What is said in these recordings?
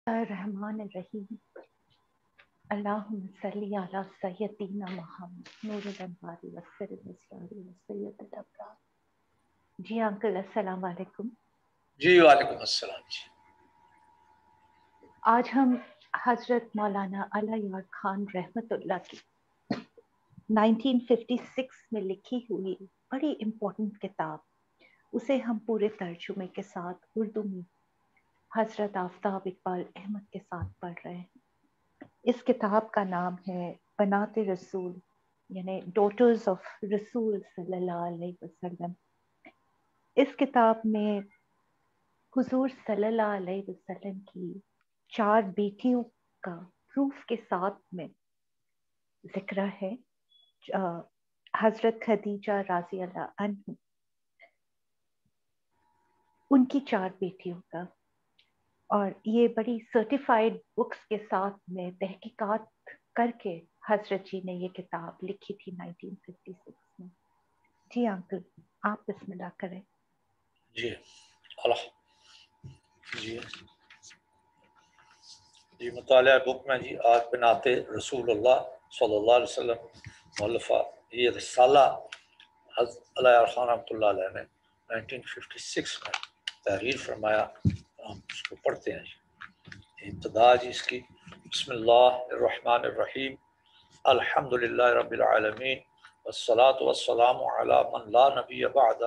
الرحمن الرحیم اللہم صلی علی سیدنا محمد نور الانوار وسر الاسرار وسید الابرار۔ جی انکل السلام علیکم۔ جی وعلیکم السلام جی۔ آج ہم حضرت مولانا علی یار خان رحمت اللہ کی 1956 میں لکھی ہوئی بڑی امپورٹنٹ کتاب، اسے ہم پورے ترجمے کے ساتھ اردو میں حضرت آفتاب اقبال احمد کے ساتھ پڑھ رہے ہیں۔ اس کتاب کا نام ہے بنات رسول، یعنی ڈاٹرز آف رسول صلی اللہ علیہ وسلم۔ اس کتاب میں حضور صلی اللہ علیہ وسلم کی 4 بیٹیوں کا پروف کے ساتھ میں ذکر ہے۔ حضرت خدیجہ رضی اللہ عنہ، ان کی 4 بیٹیوں کا، اور یہ بڑی سرٹیفائیڈ بکس کے ساتھ میں تحقیقات کر کے حضرت جی نے یہ کتاب لکھی تھی 1956 میں۔ جی انکل آپ بسم اللہ کریں۔ جی جی مطالعہ بک میں جی آج بنات رسول اللہ صلی اللہ علیہ وسلم مؤلفہ یہ رسالہ حضرت علی یار خان رحمۃ اللہ علیہ نے 1956 میں تحریر فرمایا، ہم اس کو پڑھتے ہیں جی۔ ابتدا جی اس کی بسم اللہ الرحمن الرحیم، الحمد للہ رب العالمین والصلاة والسلام علی من لا نبی بعد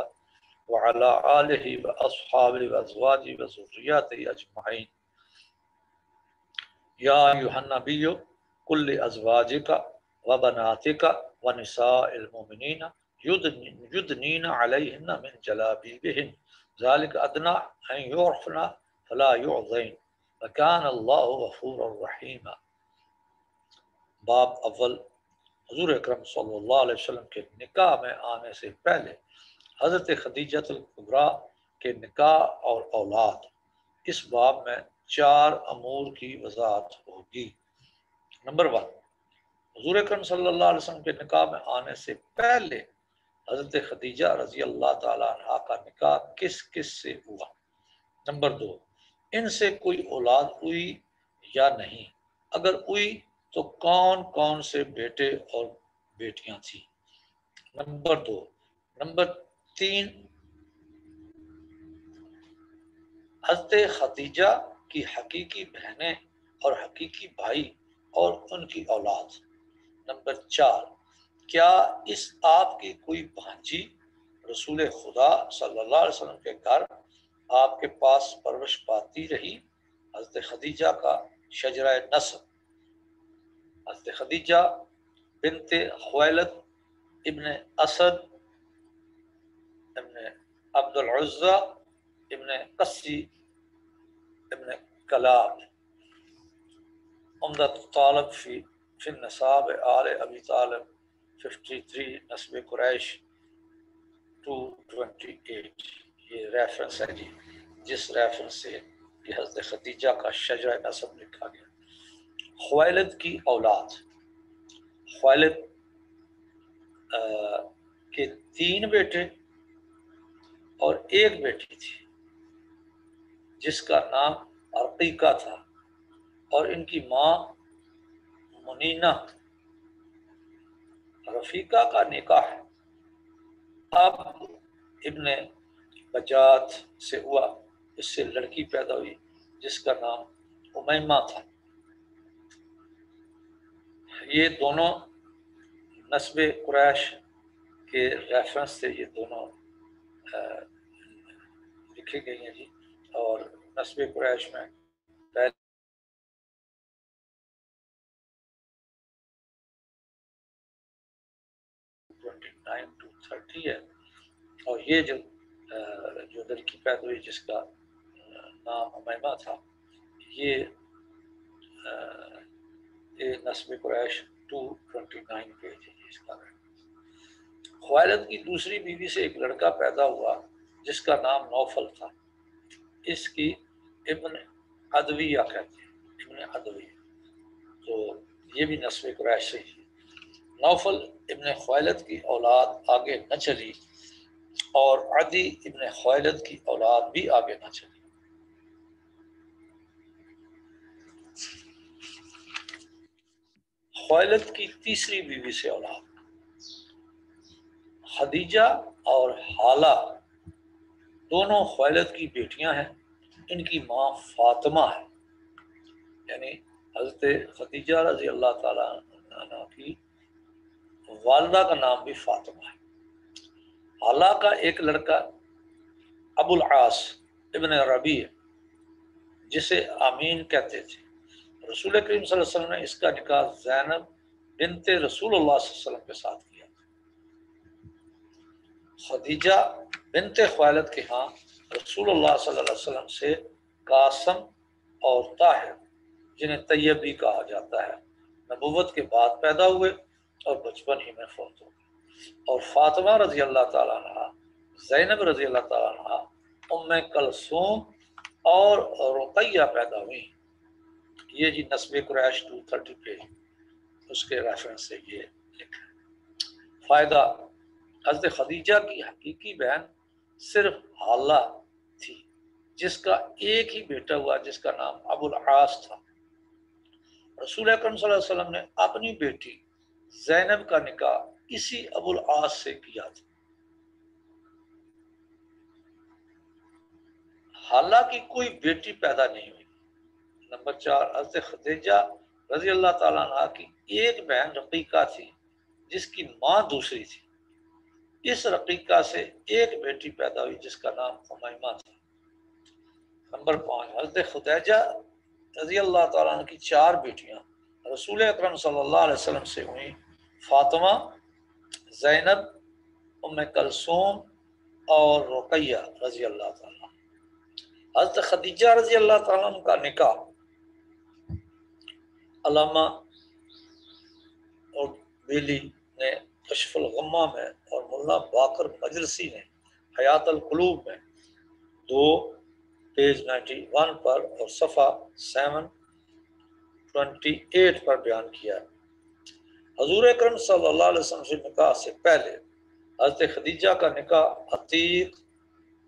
وعلی آلہ واصحابہ وازواجہ وذریاتہ اجمعین۔ یا ایھا النبی قل لازواجک وبناتک ونساء المؤمنین یدنین علیہن من جلابیبہن ذلک ادنی ان یعرفن فلا یعذین وکان اللہ غفورا رحیما۔ باب اول، حضور اکرم صلی اللہ علیہ وسلم کے نکاح میں آنے سے پہلے حضرت خدیجہ الکبریٰ کے نکاح اور اولاد۔ اس باب میں 4 امور کی وضاحت ہوگی۔ نمبر 1، حضور اکرم صلی اللہ علیہ وسلم کے نکاح میں آنے سے پہلے حضرت خدیجہ رضی اللہ تعالیٰ عنہا کا نکاح کس کس سے ہوا۔ نمبر 2، ان سے کوئی اولاد ہوئی یا نہیں، اگر ہوئی تو کون کون سے بیٹے اور بیٹیاں تھیں۔ نمبر 2۔ نمبر 3، حضرت خدیجہ کی حقیقی بہنیں اور حقیقی بھائی اور ان کی اولاد۔ نمبر 4، کیا اس آپ کی کوئی بھانجی رسول خدا صلی اللہ علیہ وسلم کے گھر آپ کے پاس پرورش پاتی رہی۔ حضرت خدیجہ کا شجرہ نسب، حضرت خدیجہ بنت خویلد ابن اسد ابن عبد العزہ ابن قسی ابن کلاب۔ عمدۃ الطالب فی النساب آل ابی طالب 53، نسب قریش 228۔ یہ ریفرنس ہے جی، جس ریفرنس سے یہ حضرت خدیجہ کا شجرہ نسب لکھا گیا۔ خویلد کی اولاد، خویلد کے 3 بیٹے اور 1 بیٹی تھی جس کا نام عقیقہ تھا، اور ان کی ماں منینہ۔ رفیقہ کا نکاح اب ابن بجات سے ہوا، اس سے لڑکی پیدا ہوئی جس کا نام امیمہ تھا۔ یہ دونوں نسب قریش کے ریفرنس سے یہ دونوں لکھی گئی ہیں جی۔ اور نسب قریش میں پہلے 29 to 30 ہے، اور یہ جو لڑکی پیدا ہوئی جس کا نام امیمہ تھا، یہ نسب قریش 229 پہ تھی اس کا۔ خویلد کی دوسری بیوی سے ایک لڑکا پیدا ہوا جس کا نام نوفل تھا، اس کی ابن عدویہ کہتے ہیں، ابن عدویہ، تو یہ بھی نسب قریش سے ہی۔ نوفل ابن خویلد کی اولاد آگے نہ چلی اور عدی ابن خویلد کی اولاد بھی آگے نہ چلی۔ خویلد کی تیسری بیوی سے اولاد، خدیجہ اور حالہ دونوں خویلد کی بیٹیاں ہیں، ان کی ماں فاطمہ ہے، یعنی حضرت خدیجہ رضی اللہ تعالیٰ عنہ کی والدہ کا نام بھی فاطمہ ہے۔ حالہ کا ایک لڑکا ابو العاص ابن ربیع جسے آمین کہتے تھے، رسول کریم صلی اللہ علیہ وسلم نے اس کا نکاح زینب بنت رسول اللہ صلی اللہ علیہ وسلم کے ساتھ کیا۔ خدیجہ بنت خویلد کے ہاں رسول اللہ صلی اللہ علیہ وسلم سے قاسم اور طاہر، جنہیں طیب بھی کہا جاتا ہے، نبوت کے بعد پیدا ہوئے اور بچپن ہی میں فوت ہو گئے، اور فاطمہ رضی اللہ تعالیٰ عنہ، زینب رضی اللہ تعالیٰ عنہ، ام کلثوم اور رقیہ پیدا ہوئی۔ یہ جی نسب قریش 230 پہ اس کے ریفرنس سے یہ لکھا ہے۔ فائدہ: حضرت خدیجہ کی حقیقی بہن صرف حالہ تھی، جس کا ایک ہی بیٹا ہوا جس کا نام ابو العاص تھا۔ رسول اکرم صلی اللہ علیہ وسلم نے اپنی بیٹی زینب کا نکاح اسی ابو العاص سے کیا تھا۔ حالہ کی کوئی بیٹی پیدا نہیں ہوئی۔ نمبر 4، حضرت خدیجہ رضی اللہ تعالیٰ عنہ کی ایک بہن رقیقہ تھی جس کی ماں دوسری تھی۔ اس رقیقہ سے ایک بیٹی پیدا ہوئی جس کا نام امیمہ تھا۔ نمبر 5، حضرت خدیجہ رضی اللہ تعالیٰ عنہ کی 4 بیٹیاں رسول اکرم صلی اللہ علیہ وسلم سے ہوئیں: فاطمہ، زینب، ام کلثوم اور رقیہ رضی اللہ تعالیٰ۔ حضرت خدیجہ رضی اللہ تعالیٰ عنہ کا نکاح علامہ اور بیلی نے کشف الغمہ میں اور مولانا باقر مجلسی نے حیات القلوب میں 2 پیج 91 پر اور صفحہ 728 پر بیان کیا ہے۔ حضور اکرم صلی اللہ علیہ وسلم سے نکاح سے پہلے حضرت خدیجہ کا نکاح عتیق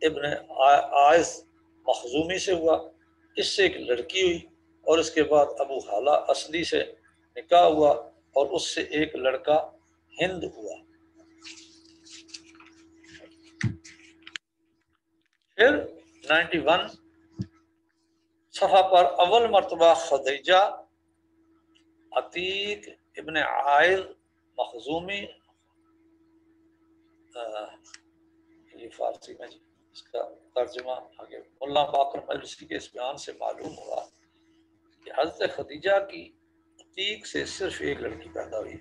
ابن عائض مخزومی سے ہوا، اس سے ایک لڑکی ہوئی، اور اس کے بعد ابو حالہ اسدی سے نکاح ہوا اور اس سے ایک لڑکا ہند ہوا۔ پھر 91 صفحہ پر اول مرتبہ خدیجہ عتیق ابن عائض مخزومی، یہ فارسی میں اس کا ترجمہ آگے مولانا باقر مجلسی کے اس بیان سے معلوم ہوا کہ حضرت خدیجہ کی عتیق سے صرف ایک لڑکی پیدا ہوئی،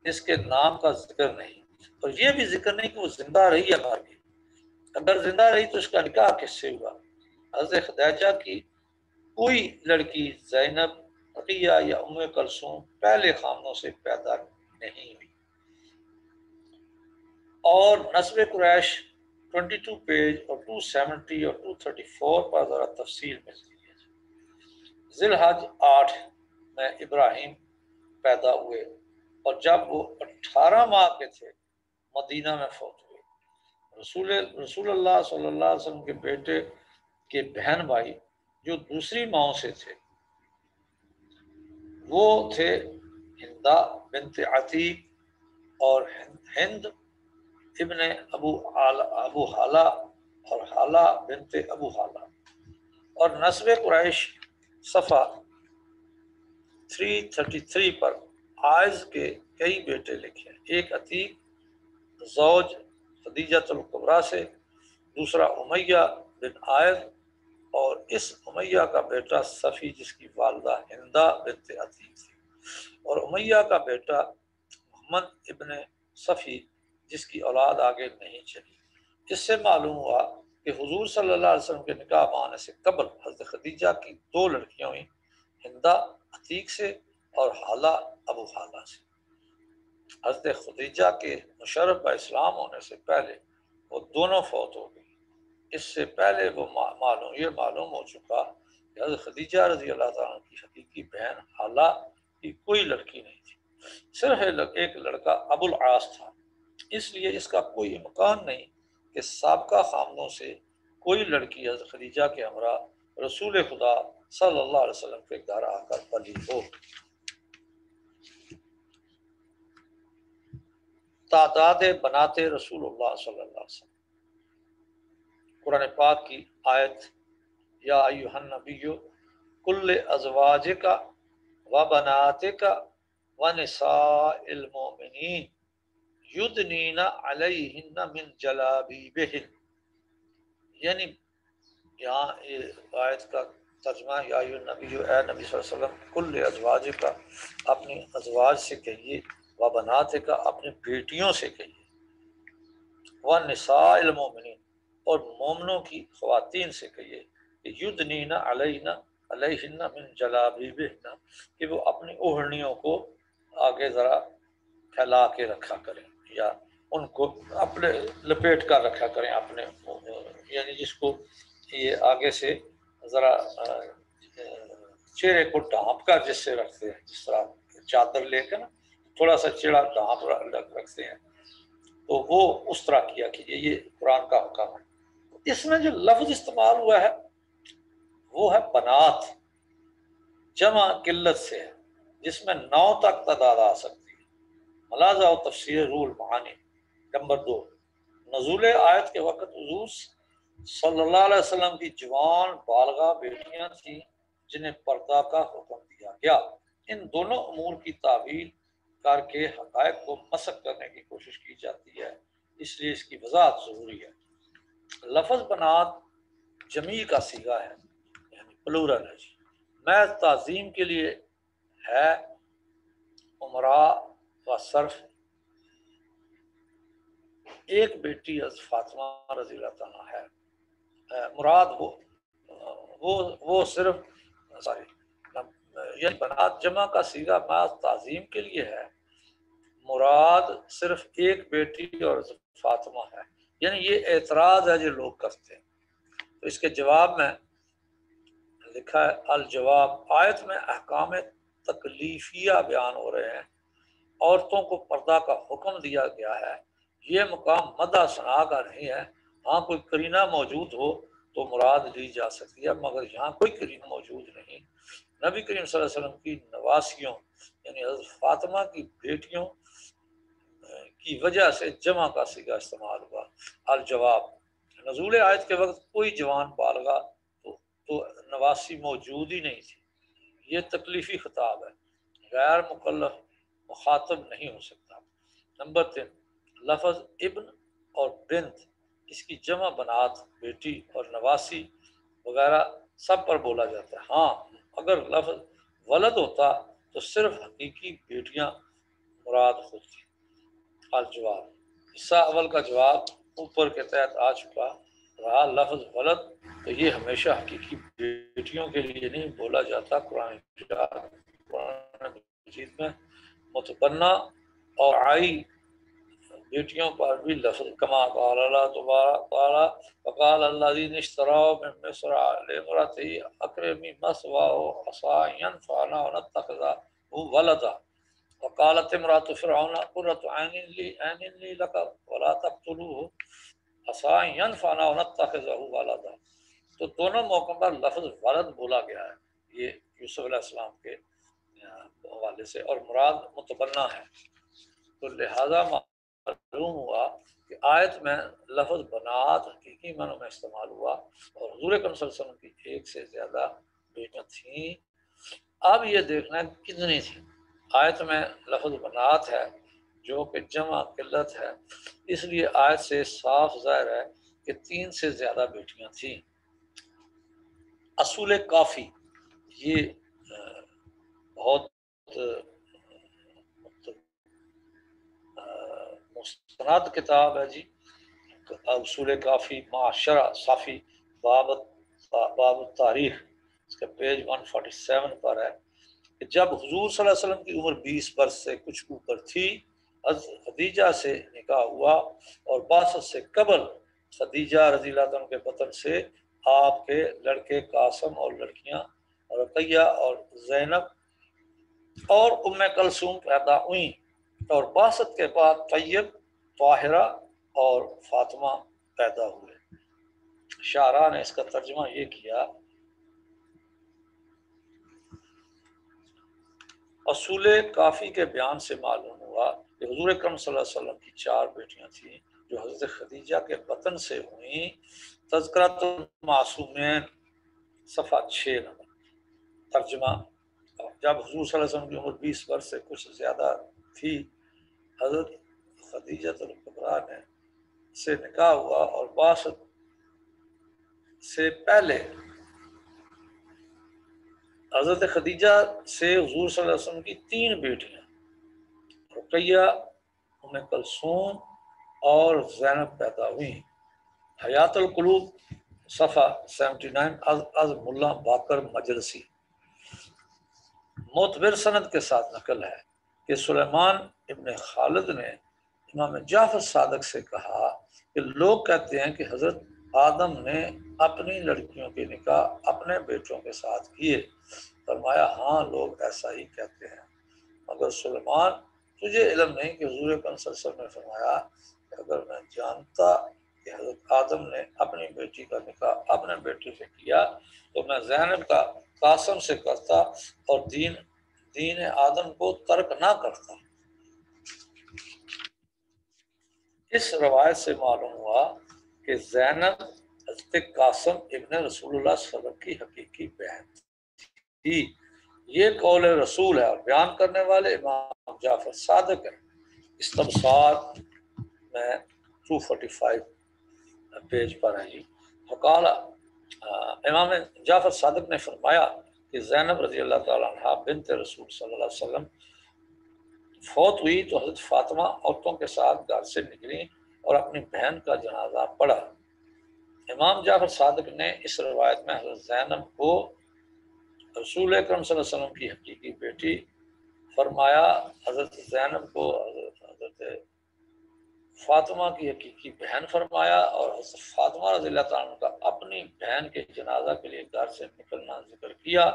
اس کے نام کا ذکر نہیں، اور یہ بھی ذکر نہیں کہ وہ زندہ رہی یا مر گئی۔ اگر زندہ رہی تو اس کا نکاح کس سے ہوا؟ حضرت خدیجہ کی کوئی لڑکی زینب، رقیہ یا ام کلثوم پہلے خامنوں سے پیدا نہیں ہوئی۔ اور نسب قریش 22 پیج اور 270 اور 234 پر ذرا تفصیل ملتی ہے۔ ذی الحج 8 میں ابراہیم پیدا ہوئے، اور جب وہ 18 ماہ کے تھے مدینہ میں فوت ہوئے۔ رسول اللہ صلی اللہ علیہ وسلم کے بیٹے کے بہن بھائی جو دوسری ماؤں سے تھے وہ تھے ہندا بنت عتیق اور ہند ابن ابو حالہ اور حالہ بنت ابو حالہ۔ اور نسب قریش صفحہ 333 پر عائض کے کئی بیٹے لکھے ہیں، ایک عتیق زوج خدیجۃ الکبریٰ سے، دوسرا امیہ بن عائض، اور اس امیہ کا بیٹا صفی جس کی والدہ ہندہ بنت عتیق تھی، اور امیہ کا بیٹا محمد ابن صفی جس کی اولاد آگے نہیں چلی۔ اس سے معلوم ہوا کہ حضور صلی اللہ علیہ وسلم کے نکاح آنے سے قبل حضرت خدیجہ کی 2 لڑکیاں ہوئیں، ہندہ عتیق سے اور حالہ ابو حالہ سے۔ حضرت خدیجہ کے مشرف اسلام ہونے سے پہلے وہ دونوں فوت ہو گئی۔ اس سے پہلے وہ یہ معلوم ہو چکا کہ حضرت خدیجہ رضی اللہ تعالیٰ کی حقیقی بہن حالہ کی کوئی لڑکی نہیں تھی، صرف ایک لڑکا ابو العاص تھا۔ اس لیے اس کا کوئی امکان نہیں کہ سابقہ خامنوں سے کوئی لڑکی حضرت خدیجہ کے ہمراہ رسول خدا صلی اللہ علیہ وسلم کے گھر آ کر پلی ہو۔ تعداد بناتے رسول اللہ صلی اللہ علیہ وسلم، قرآن پاک کی آیت یا ایھا النبی کل ازواجک و بناتک و نساء المؤمنین یدنین علیہن من جلابیبہن، یعنی یہاں یہ آیت کا ترجمہ یا ایھا النبی، اے نبی صلی اللہ علیہ وسلم، کل ازواجک، اپنی ازواج سے کہیے، و بناتک، اپنی بیٹیوں سے کہیے، و نساء المؤمنین، اور مومنوں کی خواتین سے کہیے، یدنین علیہن من جلابیبہن، کہ وہ اپنی اوڑھنیوں کو آگے ذرا پھیلا کے رکھا کریں، یا ان کو اپنے لپیٹ کر رکھا کریں اپنے، یعنی جس کو یہ آگے سے ذرا چہرے کو ڈھانپ کر جس سے رکھتے ہیں، جس طرح چادر لے کے نا تھوڑا سا چہرہ ڈھانپ رکھتے ہیں، تو وہ اس طرح کیا کیجیے، یہ قرآن کا حکم ہے۔ اس میں جو لفظ استعمال ہوا ہے وہ ہے بنات، جمع قلت سے ہے، جس میں 9 تک تعداد آ سکتی ہے۔ ملاحظہ و تفسیر روح المعانی۔ نمبر 2، نزول آیت کے وقت حضور صلی اللہ علیہ وسلم کی جوان بالغہ بیٹیاں تھیں جنہیں پردہ کا حکم دیا گیا۔ ان دونوں امور کی تعویل کر کے حقائق کو مسخ کرنے کی کوشش کی جاتی ہے، اس لیے اس کی وضاحت ضروری ہے۔ لفظ بنات جمیع کا صیغہ ہے، یعنی پلورل ہے، محض تعظیم کے لیے ہے، امراء و صرف ایک بیٹی از فاطمہ رضی اللہ عنہ ہے، مراد وہ صرف یہ بنات جمع کا صیغہ محض تعظیم کے لیے ہے، مراد صرف ایک بیٹی اور فاطمہ ہے، یعنی یہ اعتراض ہے جو لوگ کرتے ہیں۔ تو اس کے جواب میں لکھا ہے الجواب، آیت میں احکام تکلیفیہ بیان ہو رہے ہیں، عورتوں کو پردہ کا حکم دیا گیا ہے، یہ مقام مدح ثنا کا نہیں ہے، ہاں کوئی قرینہ موجود ہو تو مراد لی جا سکتی ہے، مگر یہاں کوئی قرینہ موجود نہیں۔ نبی کریم صلی اللہ علیہ وسلم کی نواسیوں یعنی حضرت فاطمہ کی بیٹیوں کی وجہ سے جمع کا صیغہ استعمال ہوا۔ الجواب، نزول آیت کے وقت کوئی جوان بالغہ تو نواسی موجود ہی نہیں تھی، یہ تکلیفی خطاب ہے، غیر مکلف مخاطب نہیں ہو سکتا۔ نمبر 3، لفظ ابن اور بنت، اس کی جمع بنات، بیٹی اور نواسی وغیرہ سب پر بولا جاتا ہے۔ ہاں اگر لفظ ولد ہوتا تو صرف حقیقی بیٹیاں مراد ہوتی۔ الجواب، حصہ اول کا جواب اوپر کے تحت آ چکا۔ رہا لفظ ولد تو یہ ہمیشہ حقیقی بیٹیوں کے لیے نہیں بولا جاتا، قرآن مجید میں متبنہ اور آئی بیٹیوں پر بھی لفظ کما قال اللہ تبارک تعالی وقال الذین اشتروا من مصر لامرأته اکرمی مثواه عسى ان ينفعنا او نتخذه ولدا وقالت امرأة فرعون قرة عین لی لک ولا تقتلوه عسى ان ينفعنا او نتخذه ولدا۔ تو دونوں موقعوں پر لفظ ولد بولا گیا ہے، یہ یوسف علیہ السلام کے حوالے سے، اور مراد متبنہ ہے۔ تو لہذا معلوم ہوا کہ آیت میں لفظ بنات حقیقی معنوں میں استعمال ہوا، اور حضور اکرم صلی اللہ علیہ وسلم کی ایک سے زیادہ بیٹیاں تھیں۔ اب یہ دیکھنا کتنی تھیں۔ آیت میں لفظ بنات ہے جو کہ جمع قلت ہے، اس لیے آیت سے صاف ظاہر ہے کہ 3 سے زیادہ بیٹیاں تھیں۔ اصول کافی، یہ بہت مستند کتاب ہے جی، اصول کافی معاشرہ صافی باب تاریخ، اس کا پیج 147 پر ہے کہ جب حضور صلی اللہ علیہ وسلم کی عمر 20 برس سے کچھ اوپر تھی، خدیجہ سے نکاح ہوا، اور 62 سے قبل خدیجہ رضی اللہ عنہ کے بطن سے آپ کے لڑکے قاسم اور لڑکیاں رقیہ اور زینب اور ام کلثوم پیدا ہوئیں، اور 62 کے بعد طیب، طاہرہ اور فاطمہ پیدا ہوئے۔ شاعراء نے اس کا ترجمہ یہ کیا، اصول کافی کے بیان سے معلوم ہوا کہ حضور اکرم صلی اللہ علیہ وسلم کی 4 بیٹیاں تھیں جو حضرت خدیجہ کے بطن سے ہوئیں۔ تذکرۃ المعصومین صفحہ 6 نمبر۔ ترجمہ: جب حضور صلی اللہ علیہ وسلم کی عمر 20 برس سے کچھ زیادہ تھی، حضرت خدیجہ الکبریٰ نے سے نکاح ہوا اور بعثت سے پہلے حضرت خدیجہ سے حضور صلی اللہ علیہ وسلم کی 3 بیٹیاں رقیہ، ام کلثوم اور زینب پیدا ہوئیں۔ حیات القلوب صفحہ 79 از ملا باقر مجلسی۔ معتبر سند کے ساتھ نقل ہے کہ سلیمان ابن خالد نے امام جعفر صادق سے کہا کہ لوگ کہتے ہیں کہ حضرت آدم نے اپنی لڑکیوں کے نکاح اپنے بیٹوں کے ساتھ کیے۔ فرمایا ہاں لوگ ایسا ہی کہتے ہیں، مگر سلیمان تجھے علم نہیں کہ حضور اکرم صلی اللہ علیہ وسلم نے فرمایا کہ اگر میں جانتا کہ حضرت آدم نے اپنی بیٹی کا نکاح اپنے بیٹے سے کیا تو میں زینب کا قاسم سے کرتا اور دین آدم کو ترک نہ کرتا۔ اس روایت سے معلوم ہوا کہ زینب حضرت قاسم ابن رسول اللہ صلی اللہ علیہ وسلم کی حقیقی بہن تھی۔ یہ قول رسول ہے اور بیان کرنے والے امام جعفر صادق ہیں۔ استبصار میں 245 پیج پر ہے جی۔ وقال امام جعفر صادق نے فرمایا کہ زینب رضی اللہ تعالیٰ عنہ بنت رسول صلی اللہ علیہ وسلم فوت ہوئی تو حضرت فاطمہ عورتوں کے ساتھ گھر سے نکلی اور اپنی بہن کا جنازہ پڑھا۔ امام جعفر صادق نے اس روایت میں حضرت زینب کو رسول اکرم صلی اللہ علیہ وسلم کی حقیقی بیٹی فرمایا، حضرت زینب کو حضرت فاطمہ کی حقیقی بہن فرمایا، اور حضرت فاطمہ رضی اللہ تعالیٰ کا اپنی بہن کے جنازہ کے لیے گھر سے نکلنا ذکر کیا۔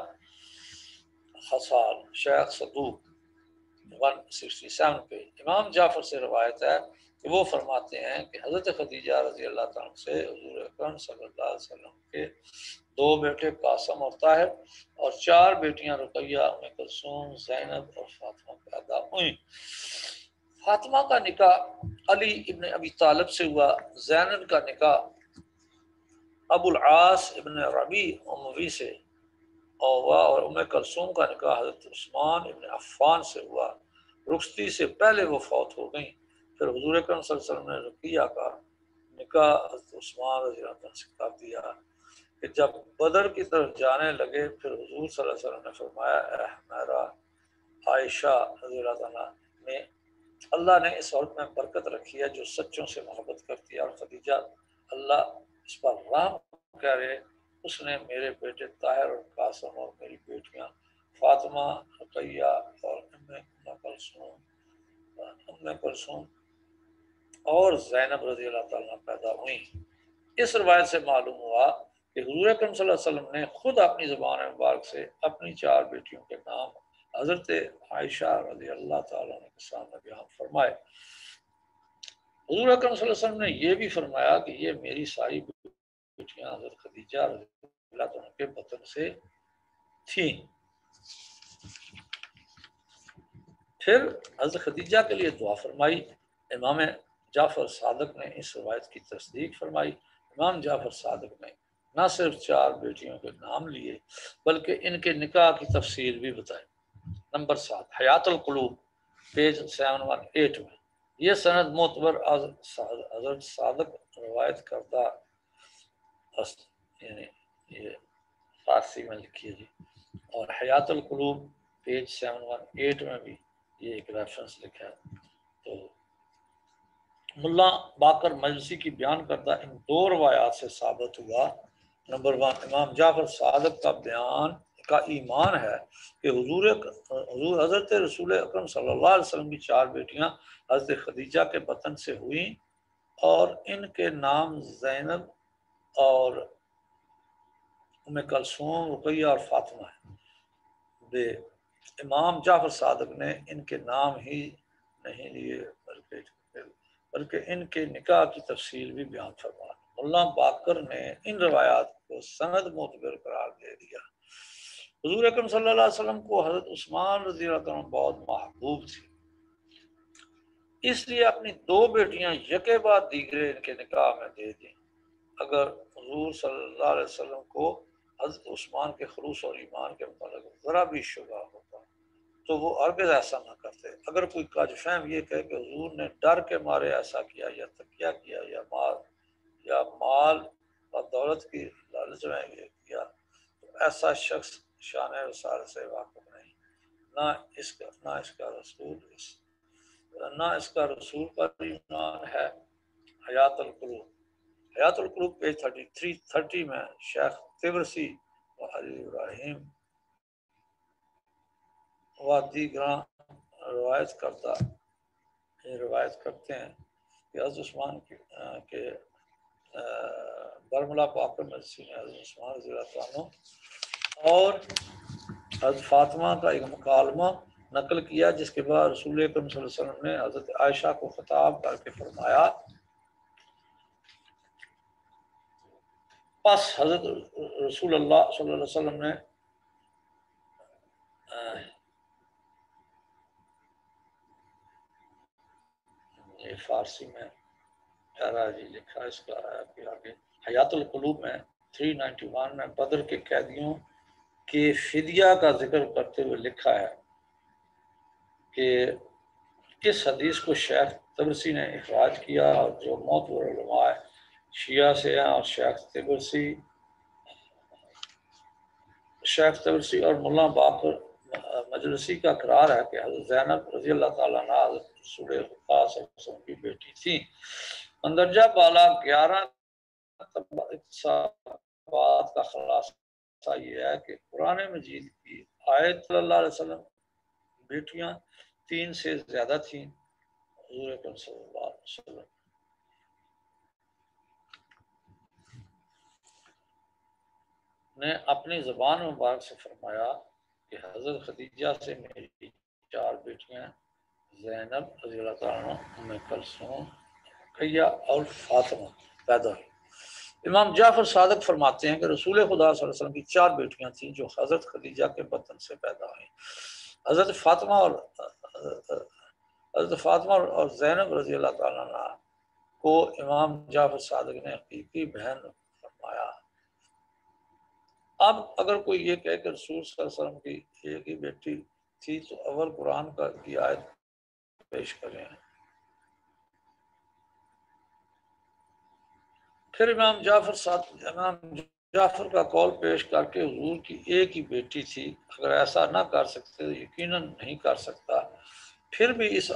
خصال شیخ صدوق 167 پہ امام جعفر سے روایت ہے کہ وہ فرماتے ہیں کہ حضرت خدیجہ رضی اللہ تعالیٰ سے حضور اکرم صلی اللہ علیہ وسلم کے 2 بیٹے قاسم اور طاہر اور 4 بیٹیاں رقیہ، ام کلثوم، زینب اور فاطمہ پیدا ہوئیں۔ فاطمہ کا نکاح علی ابن ابی طالب سے ہوا، زینب کا نکاح ابو العاص ابن ربیع اموی سے ہوا اور ام کلثوم کا نکاح حضرت عثمان ابن عفان سے ہوا۔ رخصتی سے پہلے وہ فوت ہو گئیں۔ پھر حضور اکرم صلی اللہ علیہ وسلم نے رقیہ کا نکاح حضرت عثمان رضی اللہ عنہ سے کر دیا کہ جب بدر کی طرف جانے لگے پھر حضور صلی اللہ علیہ وسلم نے فرمایا اے ہمارا عائشہ رضی اللہ عنہ میں اللہ نے اس عورت میں برکت رکھی ہے جو سچوں سے محبت کرتی ہے، اور خدیجہ اللہ اس پر رحم کرے، اس نے میرے بیٹے طاہر اور قاسم اور میری بیٹیاں فاطمہ، رقیہ اور ام کلثوم اور زینب رضی اللہ تعالیٰ پیدا ہوئیں۔ اس روایت سے معلوم ہوا کہ حضور اکرم صلی اللہ علیہ وسلم نے خود اپنی زبان مبارک سے اپنی 4 بیٹیوں کے نام حضرت عائشہ رضی اللہ تعالیٰ عنہ کے سامنے بیان فرمائے۔ حضور اکرم صلی اللہ علیہ وسلم نے یہ بھی فرمایا کہ یہ میری ساری بیٹیاں حضرت خدیجہ رضی اللہ تعالیٰ کے بطن سے تھیں۔ پھر حضرت خدیجہ کے لیے دعا فرمائی۔ امام جعفر صادق نے اس روایت کی تصدیق فرمائی۔ امام جعفر صادق نے نہ صرف 4 بیٹیوں کے نام لیے بلکہ ان کے نکاح کی تفصیل بھی بتائی۔ نمبر 7 حیات القلوب پیج 718 میں یہ سند معتبر حضرت صادق روایت کردہ، یعنی یہ فارسی میں لکھی ہے جی، اور حیات القلوب پیج 718 میں بھی یہ ایک ریفرنس لکھا ہے۔ تو ملا باقر مجلسی کی بیان کردہ ان 2 روایات سے ثابت ہوا، نمبر 1 امام جعفر صادق کا بیان کا ایمان ہے کہ حضرت رسول اکرم صلی اللہ علیہ وسلم کی 4 بیٹیاں حضرت خدیجہ کے بطن سے ہوئیں اور ان کے نام زینب اور ام کلثوم، رقیہ اور فاطمہ ہیں۔ امام جعفر صادق نے ان کے نام ہی نہیں لیے بلکہ ان کے نکاح کی تفصیل بھی بیان فرمائی۔ ملا باقر نے ان روایات کو سند معتبر قرار دے دیا۔ حضور اکرم صلی اللہ علیہ وسلم کو حضرت عثمان رضی اللہ عنہ بہت محبوب تھے۔ اس لیے اپنی 2 بیٹیاں یکے بعد دیگرے ان کے نکاح میں دے دیں۔ اگر حضور صلی اللہ علیہ وسلم کو حضرت عثمان کے خلوص اور ایمان کے متعلق ذرا بھی شبہ ہوتا تو وہ ہرگز ایسا نہ کرتے۔ اگر کوئی کاج فہم یہ کہے کہ حضور نے ڈر کے مارے ایسا کیا یا تقیہ کیا یا مال اور دولت کی لالچ میں یہ کیا تو ایسا شخص شان رسال سے واقف نہیں، نہ اس کا رسول پر ایمان ہے۔ حیات القلوب پیج 3330 میں شیخ طبرسی و علی ابراہیم و دیگراں روایت کرتے ہیں کہ حضرت عثمان کے برملا پاک مرسی نے حضرت عثمان رضی اللہ عنہ اور حضرت فاطمہ کا ایک مکالمہ نقل کیا، جس کے بعد رسول اکرم صلی اللہ علیہ وسلم نے حضرت عائشہ کو خطاب کر کے فرمایا، پس حضرت رسول اللہ صلی اللہ علیہ وسلم نے یہ فارسی میں جی لکھا اس کا آگے حیات القلوب میں 391 میں بدر کے قیدیوں کے فدیہ کا ذکر کرتے ہوئے لکھا ہے کہ اس حدیث کو شیخ طبرسی نے اخراج کیا، اور جو معتبر علماء شیعہ سے ہیں، اور شیخ طبرسی اور مولانا باقر مجلسی کا قرار ہے کہ حضرت زینب رضی اللہ تعالیٰ عنہ حضرت رسول خدا صلی اللہ علیہ وسلم کی بیٹی تھی۔ مندرجہ بالا 11 اقتصابات کا خلاصہ یہ ہے کہ قرآن مجید کی آیت صلی اللہ علیہ وسلم بیٹیاں 3 سے زیادہ تھیں۔ حضور اکرم صلی اللہ علیہ وسلم نے اپنی زبان مبارک سے فرمایا کہ حضرت خدیجہ سے میری 4 بیٹیاں زینب رضی اللہ تعالیٰ عنہ، ام کلثوم، رقیہ اور فاطمہ پیدا ہوئی۔ امام جعفر صادق فرماتے ہیں کہ رسول خدا صلی اللہ علیہ وسلم کی 4 بیٹیاں تھیں جو حضرت خدیجہ کے بطن سے پیدا ہوئیں۔ حضرت فاطمہ اور زینب رضی اللہ تعالیٰ عنہ کو امام جعفر صادق نے حقیقی بہن فرمایا۔ اب اگر کوئی یہ کہے کہ رسول صلی اللہ علیہ وسلم کی ایک ہی بیٹی تھی تو اول قرآن کی آیت پیش کریں۔ پھر امام جعفر کا قول پیش کر کے حضور کی ایک ہی بیٹی تھی، اگر ایسا نہ کر سکتے تو یقیناً نہیں کر سکتا، پھر بھی اس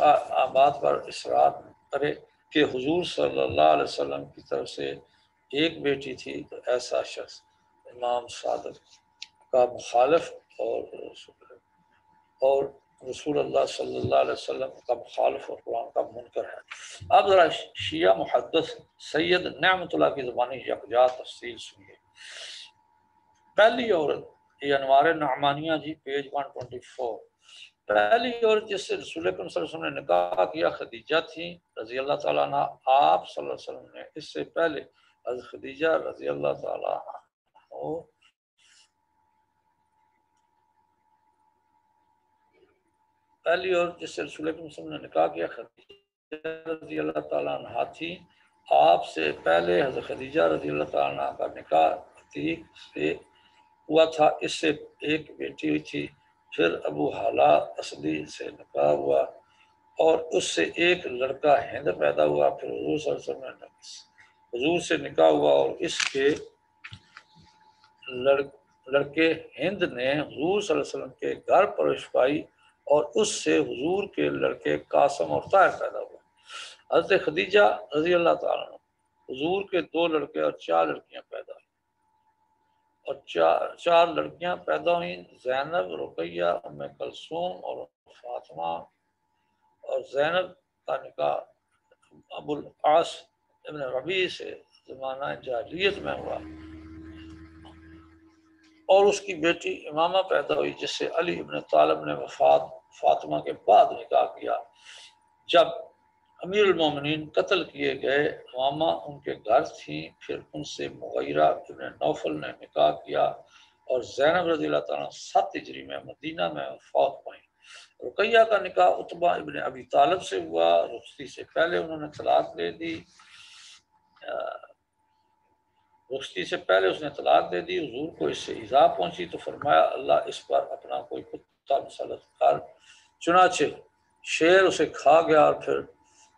بات پر اصرار کرے کہ حضور صلی اللہ علیہ وسلم کی طرف سے ایک بیٹی تھی تو ایسا شخص امام صادق کا مخالف اور رسول اللہ صلی اللہ علیہ وسلم کا مخالف اور قرآن کا منکر ہے۔ اب ذرا شیعہ محدث سید نعمت اللہ کی زبانی یکجا تفصیل سنیے۔ پہلی عورت، یہ انوار نعمانیہ جی پیج 124، پہلی عورت جس سے رسول اکرم صلی اللہ علیہ وسلم نے نکاح کیا خدیجہ تھی رضی اللہ تعالیٰ عنہ۔ آپ صلی اللہ علیہ وسلم نے اس سے پہلے حضرت خدیجہ رضی اللہ تعالیٰ عنہ پہلی عورت جس سے رسول اکرم صلی اللہ علیہ وسلم نے نکاح کیا خدیجہ رضی اللہ تعالیٰ عنہ تھی۔ آپ سے پہلے حضرت خدیجہ رضی اللہ تعالیٰ عنہ کا نکاح عتیق سے ہوا تھا، اس سے ایک بیٹی ہوئی تھی۔ پھر ابو حالہ اسدی سے نکاح ہوا اور اس سے ایک لڑکا ہند پیدا ہوا۔ پھر حضور صلی اللہ علیہ وسلم نے حضور سے نکاح ہوا اور اس کے لڑکے ہند نے حضور صلی اللہ علیہ وسلم کے گھر پرورش پائی اور اس سے حضور کے لڑکے قاسم اور طاہر پیدا ہوئے۔ حضرت خدیجہ رضی اللہ تعالیٰ عنہ حضور کے 2 لڑکے اور 4 لڑکیاں پیدا ہوئیں، اور 4 لڑکیاں پیدا ہوئیں، زینب، رقیہ، ام کلثوم اور فاطمہ۔ اور زینب کا نکاح ابو العاص ابن ربیع سے زمانہ جاہلیت میں ہوا اور اس کی بیٹی امامہ پیدا ہوئی، جس سے علی ابن طالب نے وفات فاطمہ کے بعد نکاح کیا۔ جب امیر المومنین قتل کیے گئے، امامہ ان کے گھر تھیں، پھر ان سے مغیرہ ابن نوفل نے نکاح کیا اور زینب رضی اللہ تعالیٰ 7 ہجری میں مدینہ میں فوت پائیں۔ رقیہ کا نکاح عتبہ ابن ابی طالب سے ہوا، رخصتی سے پہلے انہوں نے طلاق دے دی، رخصتی سے پہلے اس نے طلاق دے دی۔ حضور کو اس سے ایذا پہنچی تو فرمایا اللہ اس پر اپنا کوئی کتا مسلط کر، چنانچہ شیر اسے کھا گیا۔ اور پھر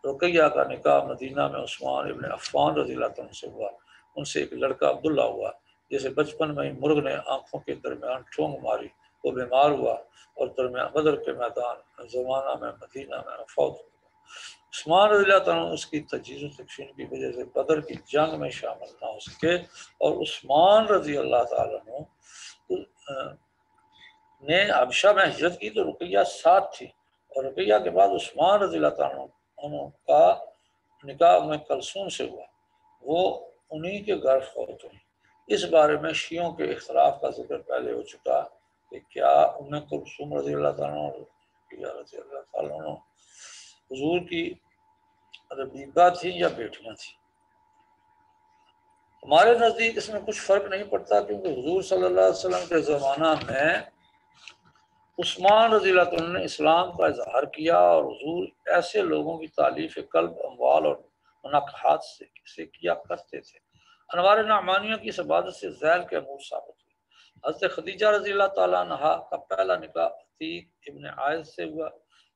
رقیہ کا نکاح مدینہ میں عثمان ابن عفان رضی اللہ عنہ سے ہوا، ان سے ایک لڑکا عبداللہ ہوا، جسے بچپن میں ہی مرغ نے آنکھوں کے درمیان ٹھونگ ماری، وہ بیمار ہوا اور درمیان بدر کے میدان زمانہ میں مدینہ میں فوت ہوا۔ عثمان رضی اللہ عنہ اس کی تجہیز و تکفین کی وجہ سے بدر کی جنگ میں شامل نہ ہو سکے، اور عثمان رضی اللہ تعالیٰ عنہ نے حبشہ میں ہجرت کی تو رقیہ ساتھ تھی، اور رقیہ کے بعد عثمان رضی اللہ تعالیٰ عنہ کا نکاح ام کلثوم سے ہوا، وہ انہی کے گھر فوت ہوئی۔ اس بارے میں شیعوں کے اختلاف کا ذکر پہلے ہو چکا کہ کیا ام کلثوم رضی اللہ تعالیٰ عنہ اور رقیہ رضی اللہ تعالیٰ عنہ حضور کی ربیبہ تھیں یا بیٹیاں تھیں۔ ہمارے نزدیک اس میں کچھ فرق نہیں پڑتا، کیونکہ حضور صلی اللہ علیہ وسلم کے زمانہ میں عثمان رضی اللہ عنہ نے اسلام کا اظہار کیا، اور حضور ایسے لوگوں کی تالیف قلب، اموال اور منقحات سے کیا کرتے تھے۔ انوار نعمانیہ کی اس عبادت سے ذیل کے امور ثابت ہوئی۔ حضرت خدیجہ رضی اللہ تعالیٰ عنہا کا پہلا نکاح عتیق ابن عائض سے ہوا،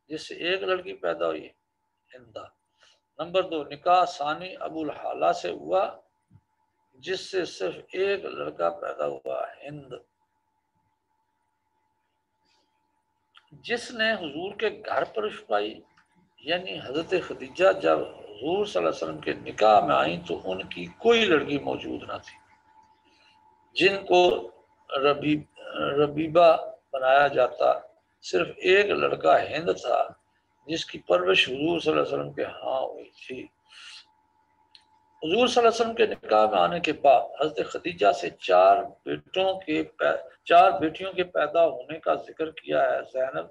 جس سے ایک لڑکی پیدا ہوئی، ہندہ۔ نمبر 2، نکاح ثانی ابو الحالہ سے ہوا، جس سے صرف ایک لڑکا پیدا ہوا، ہند، جس نے حضور کے گھر پر پائی۔ یعنی حضرت خدیجہ جب حضور صلی اللہ علیہ وسلم کے نکاح میں آئیں تو ان کی کوئی لڑکی موجود نہ تھی۔ جن کو ربیبہ بنایا جاتا، صرف ایک لڑکا ہند تھا، جس کی پرورش حضور صلی اللہ علیہ وسلم کے ہاں ہوئی تھی۔ حضور صلی اللہ علیہ وسلم کے نکاح میں آنے کے بعد حضرت خدیجہ سے چار بیٹیوں کے پیدا ہونے کا ذکر کیا ہے، زینب،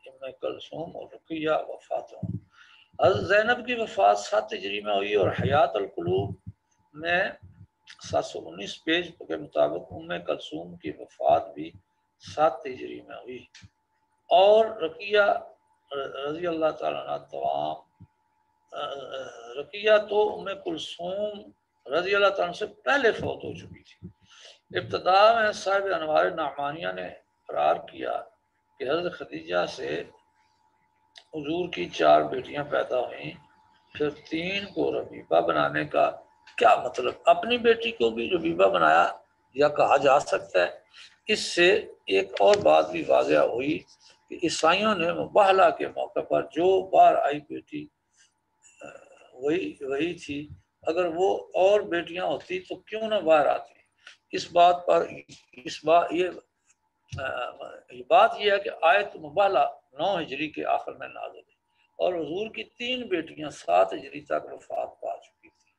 ام کلثوم اور رقیہ وفات ہوں۔ حضرت زینب کی وفات 7 ہجری میں ہوئی، اور حیات القلوب میں 719 پیج کے مطابق ام کلثوم کی وفات بھی 7 ہجری میں ہوئی، اور رقیہ رضی اللہ تعالیٰ عنہ رقیہ تو ام کلثوم رضی اللہ تعالیٰ سے پہلے فوت ہو چکی تھی۔ ابتدا میں صاحب انوار نعمانیہ نے اقرار کیا کہ حضرت خدیجہ سے حضور کی 4 بیٹیاں پیدا ہوئیں، پھر 3 کو ربیبہ بنانے کا کیا مطلب؟ اپنی بیٹی کو بھی ربیبہ بنایا یا کہا جا سکتا ہے؟ اس سے ایک اور بات بھی واضح ہوئی کہ عیسائیوں نے مباہلہ کے موقع پر جو باہر آئی بیٹی وہی تھی، اگر وہ اور بیٹیاں ہوتی تو کیوں نہ باہر آتی؟ اس بات یہ ہے کہ آیت مباہلہ 9 ہجری کے آخر میں نازل ہوئی، اور حضور کی 3 بیٹیاں 7 ہجری تک وفات پا چکی تھی۔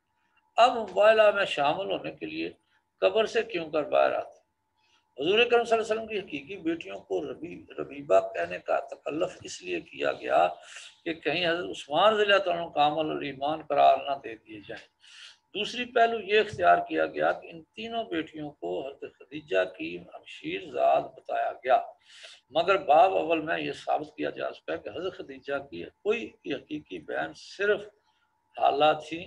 اب مباہلہ میں شامل ہونے کے لیے قبر سے کیوں کر باہر آتی؟ حضور کرم صلی اللہ علیہ وسلم کی حقیقی بیٹیوں کو ربیبہ کہنے کا تکلف اس لیے کیا گیا کہ کہیں حضرت عثمان رضی اللہ عنہ کامل الایمان قرار نہ دے دیے جائیں۔ دوسری پہلو یہ اختیار کیا گیا کہ ان تینوں بیٹیوں کو حضرت خدیجہ کی ہمشیر ذات بتایا گیا، مگر باب اول میں یہ ثابت کیا جا سکتا ہے کہ حضرت خدیجہ کی کوئی حقیقی بہن صرف حالہ تھی،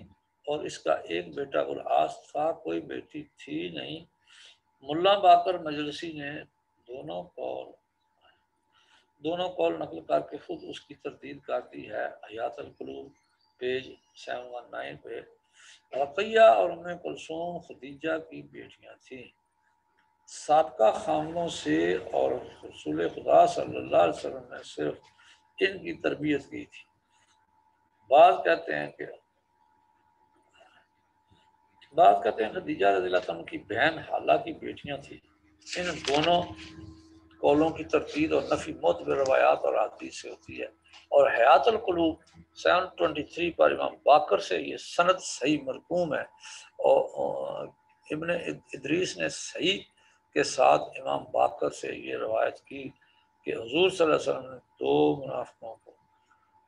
اور اس کا ایک بیٹا العاص تھا، کوئی بیٹی تھی نہیں۔ ملا باقر مجلسی نے دونوں قول نقل کر کے خود اس کی تردید کر دی ہے۔ حیات القلوب پیج 719 پہ رقیہ اور ام کلثوم خدیجہ کی بیٹیاں تھیں، سابقہ خاندانوں سے، اور رسول خدا صلی اللہ علیہ وسلم نے صرف ان کی تربیت کی تھی۔ بعض کہتے ہیں خدیجہ رضی اللہ عنہ کی بہن حالہ کی بیٹیاں تھیں۔ ان دونوں قولوں کی تردید اور نفی معتبر روایات اور احادیث سے ہوتی ہے، اور حیات القلوب 723 پر امام باقر سے یہ سند صحیح مرقوم ہے، اور ابن ادریس نے صحیح کے ساتھ امام باقر سے یہ روایت کی کہ حضور صلی اللہ علیہ وسلم نے 2 منافقوں کو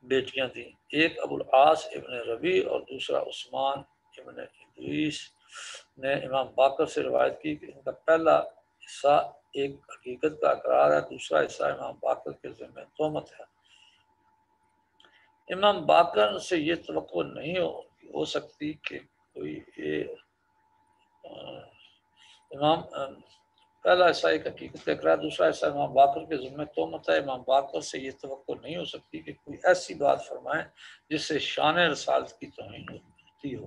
بیٹیاں تھیں، ایک ابو العاص ابن ربیع اور دوسرا عثمان ابن ادریس نے امام باقر سے روایت کی کہ ان کا پہلا حصہ ایک حقیقت کا اقرار ہے، دوسرا حصہ امام باقر کے ذمہ تہمت ہے۔ امام باقر سے یہ توقع نہیں ہو سکتی کہ کوئی امام پہلا حصہ ایک حقیقت کا اقرار، دوسرا حصہ امام باقر کے ذمہ تہمت ہے۔ امام باقر سے یہ توقع نہیں ہو سکتی کہ کوئی ایسی بات فرمائیں جس سے شان رسالت کی توہین ہوتی ہو۔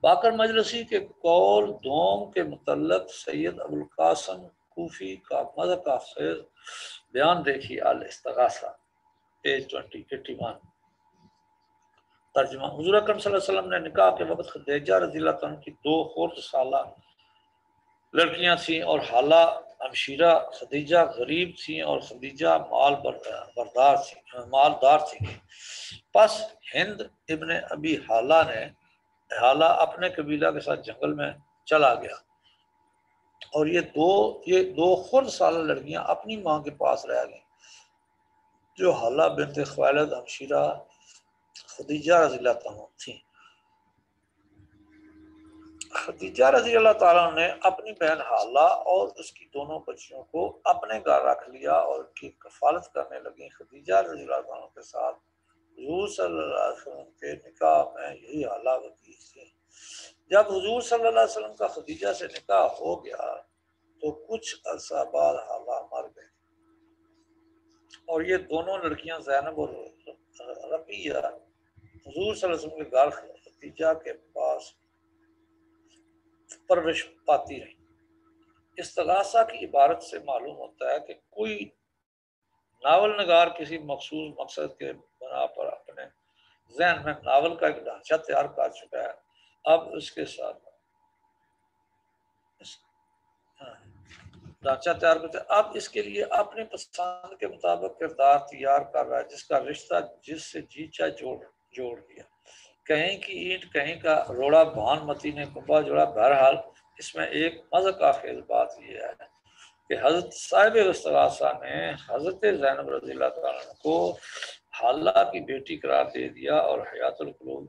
باقر مجلسی کے قول دوم کے متعلق سید ابوالقاسم کوفی کا مذہب کا خیز بیان دیکھیے، الاستغاثہ، پیج 81۔ ترجمہ: حضور اکرم صلی اللہ علیہ وسلم نے نکاح کے وقت خدیجہ رضی اللہ عنہ کی 2 خرد سالہ لڑکیاں تھیں اور حالہ ہمشیرہ خدیجہ غریب تھیں اور خدیجہ مالدار تھیں۔ پس ہند ابن ابی حالہ اپنے قبیلہ کے ساتھ جنگل میں چلا گیا اور یہ دو خرد سالہ لڑکیاں اپنی ماں کے پاس رہ گئیں جو حالہ بنت خویلد ہمشیرہ خدیجہ رضی اللہ عنہ تھیں۔ خدیجہ رضی اللہ تعالیٰ نے اپنی بہن حالہ اور اس کی دونوں بچیوں کو اپنے گھر رکھ لیا اور ان کی کفالت کرنے لگیں۔ خدیجہ رضی اللہ عنہ کے ساتھ حضور صلی اللہ علیہ وسلم کے نکاح میں یہی حالہ وقوع تھی۔ جب حضور صلی اللہ علیہ وسلم کا خدیجہ سے نکاح ہو گیا تو کچھ عرصہ بعد حالہ مر گئی اور یہ دونوں لڑکیاں زینب اور رقیہ حضور صلی اللہ علیہ وسلم کے گھر خدیجہ کے پاس پرورش پاتی رہی۔ استغاثہ کی عبارت سے معلوم ہوتا ہے کہ کوئی ناول نگار کسی مخصوص مقصد کے بنا پر اپنے ذہن میں ناول کا ایک ڈھانچہ تیار کر چکا ہے، اب اس کے ساتھ ڈھانچہ تیار کرتے اب اس کے لیے اپنی پسند کے مطابق کردار تیار کر رہا ہے جس کا رشتہ جس سے جی چاہے جوڑ دیا۔ کہیں کی اینٹ کہیں کا روڑا بھان متی نے کنبا جوڑا۔ بہرحال اس میں ایک مزہ کا خیز بات یہ ہے کہ حضرت صاحب استغاثہ نے حضرت زینب رضی اللہ تعالیٰ عنہ کو حالہ کی بیٹی قرار دے دیا اور حیات القلوب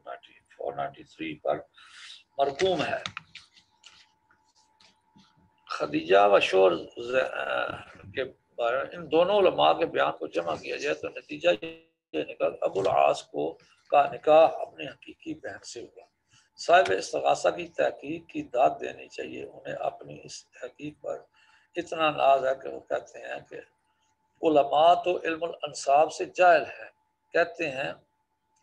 493 پر مرقوم ہے۔ خدیجہ و شور کے بارے ان دونوں علماء کے بیان کو جمع کیا جائے تو نتیجہ یہ نکل ابو العاص کا نکاح اپنی حقیقی بہن سے ہوا۔ صاحب استغاثہ کی تحقیق کی داد دینی چاہیے، انہیں اپنی اس تحقیق پر اتنا ناز ہے کہ وہ کہتے ہیں کہ علماء تو علم الانصاب سے جاہل ہے۔ کہتے ہیں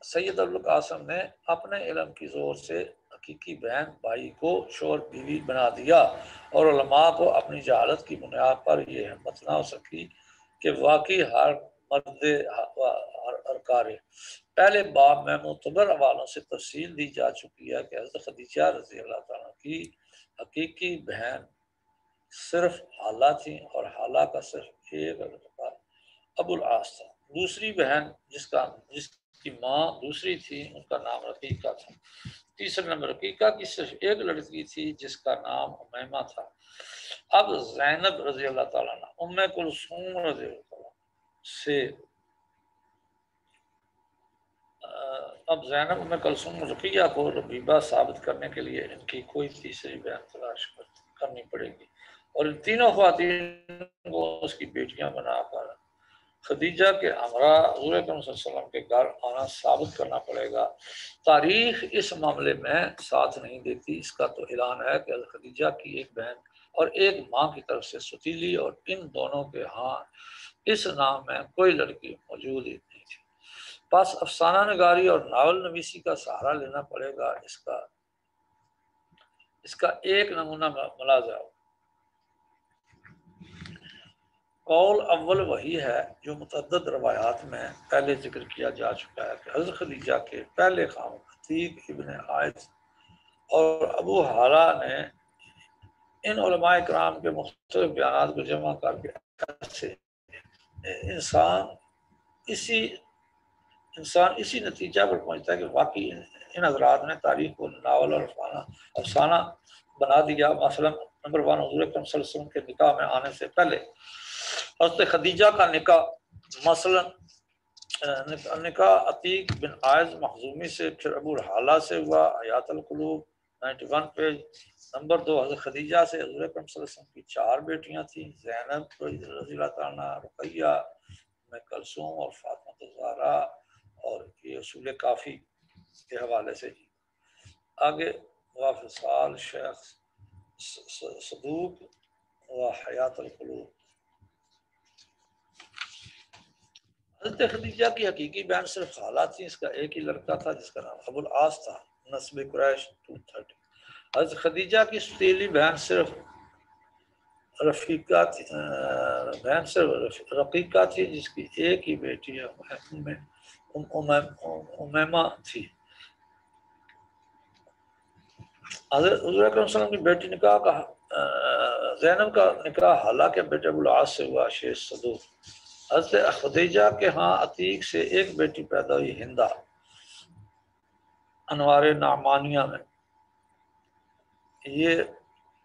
سید ابوالقاسم نے اپنے علم کی زور سے حقیقی بہن بھائی کو شوہر بیوی بنا دیا اور علماء کو اپنی جہالت کی بنیاد پر یہ ہمت نہ ہو سکی کہ واقعی ہر مرد ہر کارے۔ پہلے باب میں معتبر حوالوں سے تفصیل دی جا چکی ہے کہ حضرت خدیجہ رضی اللہ تعالیٰ کی حقیقی بہن صرف حالہ تھیں اور حالہ کا صرف ایک لڑکا ابو العاص تھا۔ دوسری بہن جس کی ماں دوسری تھی ان کا نام رقیقہ تھا۔ تیسرے نمبر رقیقہ کی صرف ایک لڑکی تھی جس کا نام امیمہ تھا۔ اب زینب رضی اللہ تعالیٰ عنہ ام کلثوم رضی اللہ تعالیٰ سے اب زینب ام کلثوم رقیہ کو ربیبہ ثابت کرنے کے لیے ان کی کوئی تیسری بہن تلاش کرنی پڑے گی اور ان تینوں خواتین کو اس کی بیٹیاں بنا کر خدیجہ کے ہمراہ حضور اکرم صلی اللہ علیہ وسلم کے گھر آنا ثابت کرنا پڑے گا۔ تاریخ اس معاملے میں ساتھ نہیں دیتی، اس کا تو اعلان ہے کہ خدیجہ کی ایک بہن اور ایک ماں کی طرف سے ستیلی اور ان دونوں کے ہاں اس نام میں کوئی لڑکی موجود ہی نہیں تھی۔ بس افسانہ نگاری اور ناول نویسی کا سہارا لینا پڑے گا۔ اس کا ایک نمونہ ملاحظہ ہو۔ قول اول وہی ہے جو متعدد روایات میں پہلے ذکر کیا جا چکا ہے کہ حضرت خدیجہ کے پہلے خاوند عتیق ابن عائض اور ابو حالہ نے ان علماء کرام کے مختلف بیانات کو جمع کر کے انسان اسی نتیجہ پر پہنچتا ہے کہ واقعی ان حضرات نے تاریخ کو ناول اور افسانہ بنا دیا۔ مثلا نمبر 1 حضور اکرم صلی اللہ علیہ وسلم کے نکاح میں آنے سے پہلے حضرت خدیجہ کا نکاح مثلا نکاح عتیق بن عائض مخزومی سے، پھر ابو الحالہ سے ہوا، حیات القلوب 91 پیج، نمبر 2 حضرت خدیجہ سے حضور اکرم صلی اللہ علیہ وسلم کی 4 بیٹیاں تھیں، زینب رضی اللہ تعالیٰ عنہ، رقیہ، ام کلثوم اور فاطمہ الزہرا، اور یہ اصول کافی کے حوالے سے جی۔ آگے وافصال شیخ صدوق و حیات القلوب۔ حضرت خدیجہ کی حقیقی بہن صرف خالہ تھی، اس کا ایک ہی لڑکا تھا جس کا نام ابو العاص تھا، نسب قریش 230۔ حضرت خدیجہ کی ستیلی بہن صرف رقیقہ تھی جس کی ایک ہی بیٹی امیمہ تھی۔ حضرت اکرم صلی اللہ علیہ وسلم کی بیٹی نکاح کا زینب کا نکاح حالانکہ بیٹے ابو العاص سے ہوا، شیخ صدوق۔ حضرت خدیجہ کے ہاں عتیق سے ایک بیٹی پیدا ہوئی، ہندہ، انوار نعمانیہ میں۔ یہ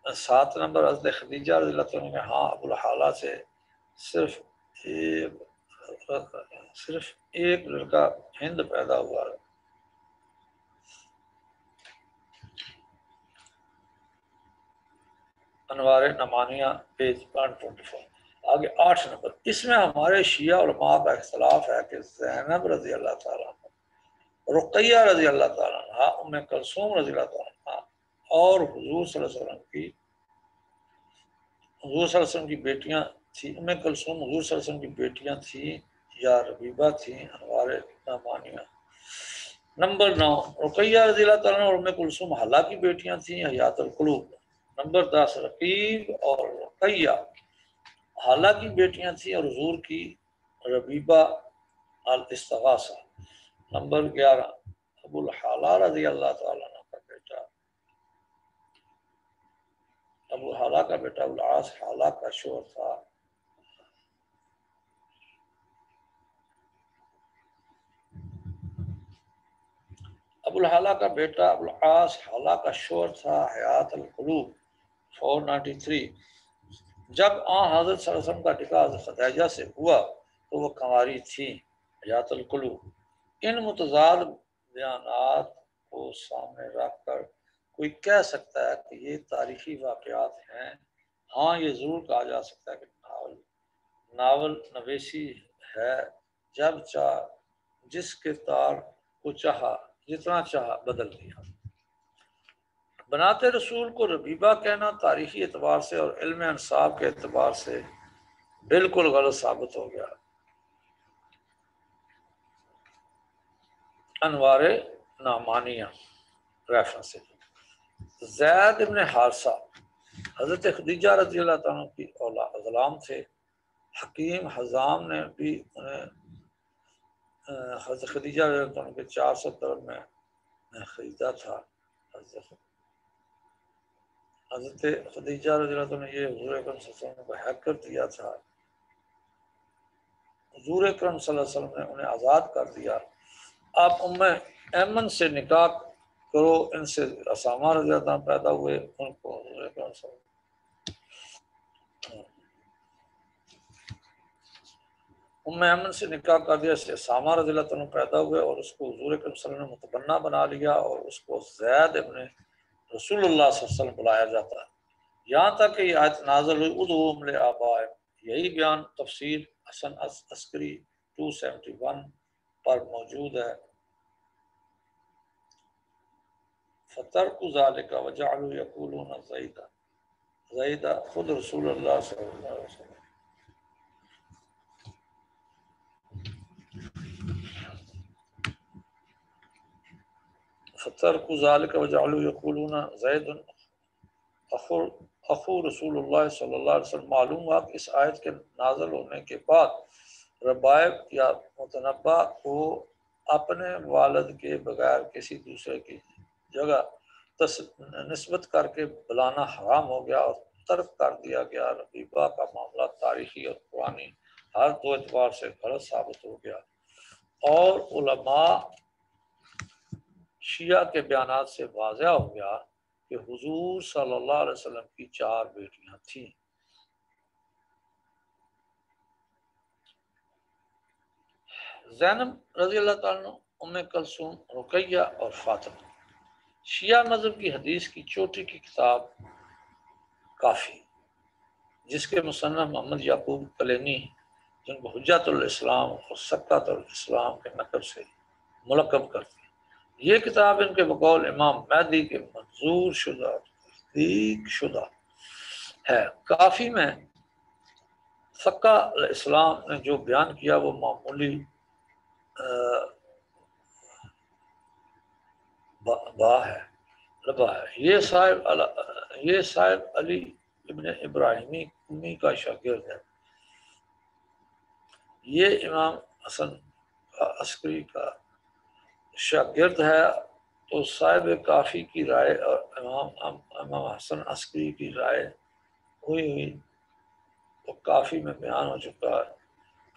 7 نمبر حضرت خدیجہ رضی اللہ عنہ کے ہاں ابو الحالہ سے صرف ایک لڑکا ہند پیدا ہوا۔ انوار نعمانیہ پیج 124۔ آگے 8 نمبر، اس میں ہمارے شیعہ علماء کا اختلاف ہے کہ زینب رضی اللہ تعالیٰ عنہ، رقیہ رضی اللہ تعالیٰ عنہ، ام کلثوم رضی اللہ تعالیٰ عنہ اور حضور صلی اللہ علیہ وسلم کی بیٹیاں تھیں، ام کلثوم حضور صلی اللہ علیہ وسلم کی بیٹیاں تھیں یا ربیبہ تھیں، انوار نعمانیہ۔ نمبر 9، رقیہ رضی اللہ تعالیٰ عنہ اور ام کلثوم حالہ کی بیٹیاں تھیں، حیات القلوب۔ نمبر 10، رقیب اور رقیہ حالہ کی بیٹیاں تھیں اور حضور کی ربیبہ الاستغاثہ۔ نمبر 11، ابو الحالہ رضی اللہ تعالیٰ عنہ کا بیٹا ابو الحالہ کا بیٹا ابو العاص حالہ کا شوہر تھا۔ ابو الحالہ کا بیٹا ابو العاص حالہ کا شوہر تھا، حیات القلوب 493۔ جب حضرت صلی اللہ علیہ وسلم کا نکاح حضرت خدیجہ سے ہوا تو وہ کنواری تھیں، حیات القلوب۔ ان متضاد بیانات کو سامنے رکھ کر کوئی کہہ سکتا ہے کہ یہ تاریخی واقعات ہیں؟ ہاں، یہ ضرور کہا جا سکتا ہے کہ ناول نویسی ہے، جب چاہ جس کے تار کو چاہا جتنا چاہا بدل دیا۔ بنات رسول کو ربیبہ کہنا تاریخی اعتبار سے اور علم انصاب کے اعتبار سے بالکل غلط ثابت ہو گیا۔ انوار نعمانیہ ریفرنس سے۔ زید ابن حارثہ حضرت خدیجہ رضی اللہ تعالیٰ کی غلام تھے۔ حکیم حزام نے بھی انہیں حضرت خدیجہ رضی اللہ عنہ کے 400 درہم میں خریدا تھا۔ حضرت خدیجہ رضی اللہ عنہ نے یہ حضور اکرم صلی اللہ علیہ وسلم کو ہیک کر دیا تھا۔ حضور اکرم صلی اللہ علیہ وسلم نے انہیں آزاد کر دیا۔ آپ ام ایمن سے نکاح کرو، ان سے اسامہ رضی اللہ عنہ پیدا ہوئے، ان کو حضور اکرم صلی اللہ علیہ وسلم ام ایمن سے نکاح کر دیا، سے اسامہ رضی اللہ عنہ پیدا ہوئے اور اس کو حضور اکرم صلی اللہ علیہ وسلم نے متبنہ بنا لیا اور اس کو زید ابن رسول اللہ صلی اللہ علیہ وسلم بلایا جاتا ہے، یہاں تک کہ یہ آیت نازل ہوئی ادعوہم لآبائہم۔ یہی بیان تفسیر حسن عسکری 271 پر موجود ہے۔ فَتَرْكُ ذَلِكَ وَجَعَلُوا يَقُولُونَ زَيْدَ خود رسول اللہ صلی اللہ علیہ وسلم۔ فَتَرْكُ ذَلِكَ وَجَعَلُوا يَقُولُونَ زَيْدٌ اخو رسول اللہ صلی اللہ علیہ وسلم۔ معلوم ہوا کہ اس آیت کے نازل ہونے کے بعد ربائب یا متنبع کو اپنے والد کے بغیر کسی دوسرے کی جگہ نسبت کر کے بلانا حرام ہو گیا اور ترک کر دیا گیا۔ ربیبہ کا معاملہ تاریخی اور قرآنی ہر دو اعتبار سے غلط ثابت ہو گیا، اور علماء شیعہ کے بیانات سے واضح ہو گیا کہ حضور صلی اللہ علیہ وسلم کی 4 بیٹیاں تھیں۔ زینب رضی اللہ تعالیٰ عنہ، ام کلثوم، رقیہ اور فاطمہ۔ شیعہ مذہب کی حدیث کی چوٹی کی کتاب کافی، جس کے مصنف محمد یعقوب کلینی، جن کو حجت الاسلام اور سکت الاسلام کے نقب سے ملقب کرتے ہیں، یہ کتاب ان کے بقول امام مہدی کے منظور شدہ تصدیق شدہ ہے۔ کافی میں سکہ الاسلام نے جو بیان کیا وہ معمولی با ہے، لبا ہے۔ یہ صاحب علی ابن ابراہیمی امی کا شاگرد ہے۔ یہ امام حسن عسکری کا شاگرد ہے، تو صاحب کافی کی رائے اور امام حسن عسکری کی رائے ہوئی تو کافی میں بیان ہو چکا ہے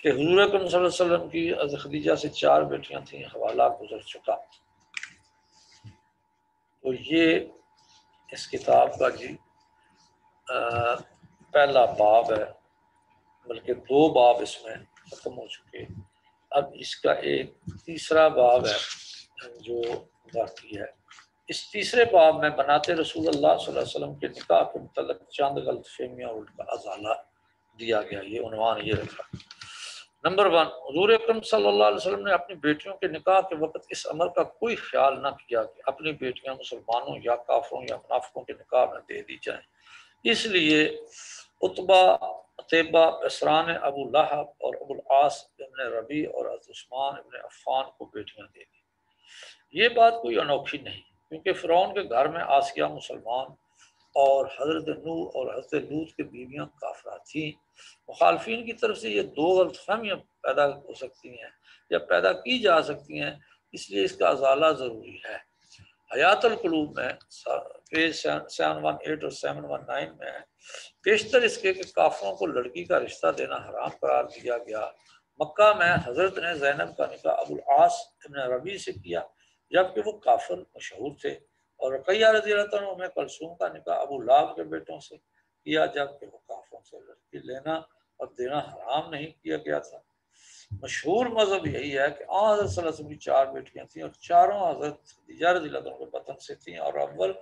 کہ حضور اکرم صلی اللہ علیہ وسلم کی حضرت خدیجہ سے 4 بیٹیاں تھیں، حوالہ گزر چکا۔ تو یہ اس کتاب کا جی پہلا باب ہے، بلکہ 2 باب اس میں ختم ہو چکے۔ اب اس کا ایک تیسرا باب ہے جو باقی ہے۔ اس تیسرے باب میں بناتے رسول اللہ صلی اللہ علیہ وسلم کے نکاح کے متعلق چند غلط فہمیاں اور ان کا ازالہ دیا گیا۔ یہ عنوان یہ رکھا۔ نمبر 1، حضور اکرم صلی اللہ علیہ وسلم نے اپنی بیٹیوں کے نکاح کے وقت اس عمل کا کوئی خیال نہ کیا کہ اپنی بیٹیاں مسلمانوں یا کافروں یا منافقوں کے نکاح میں دے دی جائیں۔ اس لیے عتبہ، عتیبہ، اسران ابو لہب اور ابو العاص ابن ربیع اور حضرت عثمان ابن عفان کو بیٹیاں دے دی۔ یہ بات کوئی انوکھی نہیں، کیونکہ فرعون کے گھر میں آسیہ مسلمان اور حضرت نوح اور حضرت لوط کے بیویاں کافرات تھیں۔ مخالفین کی طرف سے یہ 2 غلط فہمیاں پیدا ہو سکتی ہیں یا پیدا کی جا سکتی ہیں، اس لیے اس کا ازالہ ضروری ہے۔ حیات القلوب میں پیج 718 اور 719 میں بیشتر اس کے کہ کافروں کو لڑکی کا رشتہ دینا حرام قرار دیا گیا۔ مکہ میں حضرت نے زینب کا نکاح ابو العاص ابن ربیع سے کیا جبکہ وہ کافر مشہور تھے، اور رقیہ رضی اللہ عنہ میں کلثوم کا نکاح ابو لہب کے بیٹوں سے کیا جبکہ وہ کافروں سے لڑکی لینا اور دینا حرام نہیں کیا گیا تھا۔ مشہور مذہب یہی ہے کہ حضرت صلی اللہ علیہ وسلم کی 4 بیٹیاں تھیں اور چاروں حضرت خدیجہ رضی اللہ عنہ کے بطن سے تھیں، اور اول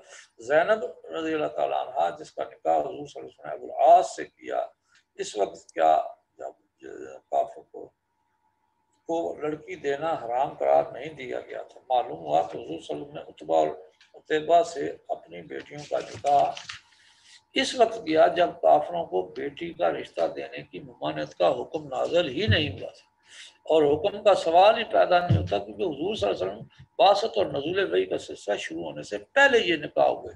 زینب رضی اللہ تعالیٰ عنہ جس کا نکاح حضور صلی اللہ علیہ وسلم نے ابو العاص سے کیا، اس وقت کیا جب کافر کو لڑکی دینا حرام قرار نہیں دیا گیا تھا۔ معلوم ہوا کہ حضور صلی اللہ علیہ وسلم نے عتبہ اور عتیبہ سے اپنی بیٹیوں کا نکاح اس وقت کیا جب کافروں کو بیٹی کا رشتہ دینے کی ممانعت کا حکم نازل ہی نہیں ہوا تھا، اور حکم کا سوال ہی پیدا نہیں ہوتا، کیونکہ حضور صلی اللہ علیہ وسلم باسط اور نزول وحی کا سلسلہ شروع ہونے سے پہلے یہ نکاح ہوئے،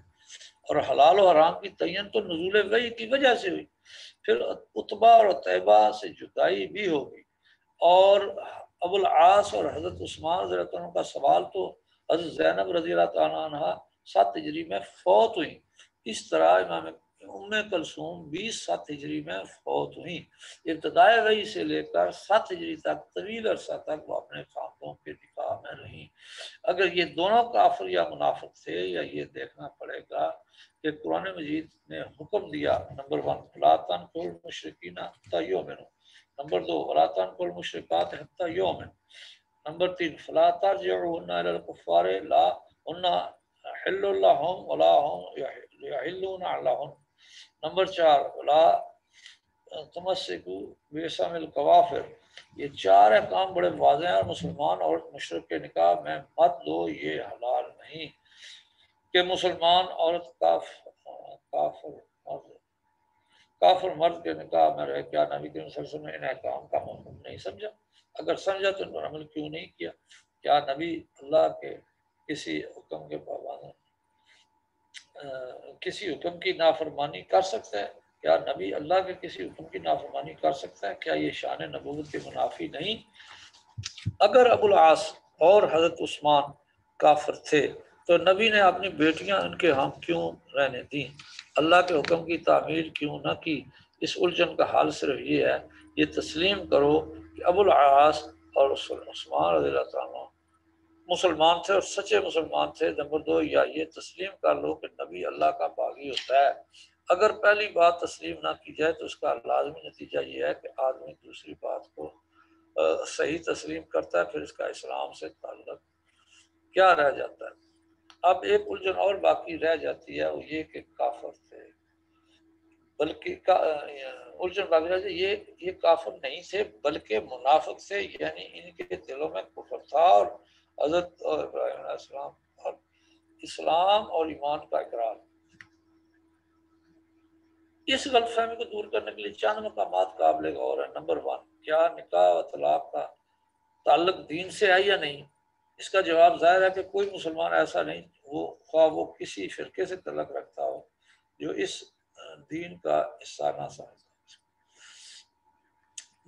اور حلال و حرام کی تعین تو نزول وحی کی وجہ سے ہوئی۔ پھر عتبہ اور عتیبہ سے جدائی بھی ہوگی، اور ابو العاص اور حضرت عثمان رضی اللہ عنہ کا سوال تو حضرت زینب رضی اللہ عنہ 7 ہجری میں فوت ہوئی۔ اس طرح امام ام کلثوم 7 ہجری میں فوت ہوئی۔ ابتدائے وحی سے لے کر 7 ہجری تک طویل عرصہ تک وہ اپنے خاندوں کے نکاح میں رہیں۔ اگر یہ دونوں کافر یا منافق تھے، یا یہ دیکھنا پڑے گا کہ قرآن مجید نے حکم دیا، نمبر 1 لا تنکحوا المشرکین حتی یؤمنوا، نمبر 2 ولا تنکحوا المشرکات حتی یؤمنوا، نمبر 3 فلا ترجعوهن الى الكفار لا هن حل لهم ولا هم يحلون لهم، نمبر 4 ولا تمسکوا بعصم الکوافر۔ یہ 4 احکام بڑے واضح ہیں، اور مسلمان عورت مشرک کے نکاح میں مت لو، یہ حلال نہیں کہ مسلمان عورت کافر مرد کے نکاح میں رہے۔ کیا نبی کریم صلی اللہ علیہ وسلم نے ان احکام کا مفہوم نہیں سمجھا؟ اگر سمجھا تو ان پر عمل کیوں نہیں کیا؟ کیا نبی اللہ کے کسی حکم کے پابند کسی حکم کی نافرمانی کر سکتا ہے؟ کیا نبی اللہ کے کسی حکم کی نافرمانی کر سکتا ہے؟ کیا یہ شان نبوت کے منافی نہیں؟ اگر ابو العاص اور حضرت عثمان کافر تھے تو نبی نے اپنی بیٹیاں ان کے ہاں کیوں رہنے دیں؟ اللہ کے حکم کی تعمیل کیوں نہ کی؟ اس الجھن کا حل صرف یہ ہے، یہ تسلیم کرو کہ ابو العاص اور عثمان رضی اللہ عنہ مسلمان تھے اور سچے مسلمان تھے۔ نمبر 2 یا یہ تسلیم کر لو کہ نبی اللہ کا باغی ہوتا ہے۔ اگر پہلی بات تسلیم نہ کی جائے تو اس کا لازمی نتیجہ یہ ہے کہ آدمی دوسری بات کو صحیح تسلیم کرتا ہے، پھر اس کا اسلام سے تعلق کیا رہ جاتا ہے؟ اب ایک الجھن اور باقی رہ جاتی ہے، وہ یہ کہ کافر تھے، بلکہ الجھن باقی رہ جاتی ہے یہ کافر نہیں تھے بلکہ منافق تھے، یعنی ان کے دلوں میں کفر تھا، اور حضرت اور ابراہیم علیہ السلام اور اسلام اور ایمان کا اقرار۔ اس غلط فہمی کو دور کرنے کے لیے چند مقامات قابل غور ہیں۔ نمبر 1، کیا نکاح و طلاق کا تعلق دین سے ہے یا نہیں؟ اس کا جواب ظاہر ہے کہ کوئی مسلمان ایسا نہیں، خواہ وہ کسی فرقے سے تعلق رکھتا ہو، جو اس دین کا حصہ نہ سمجھتا۔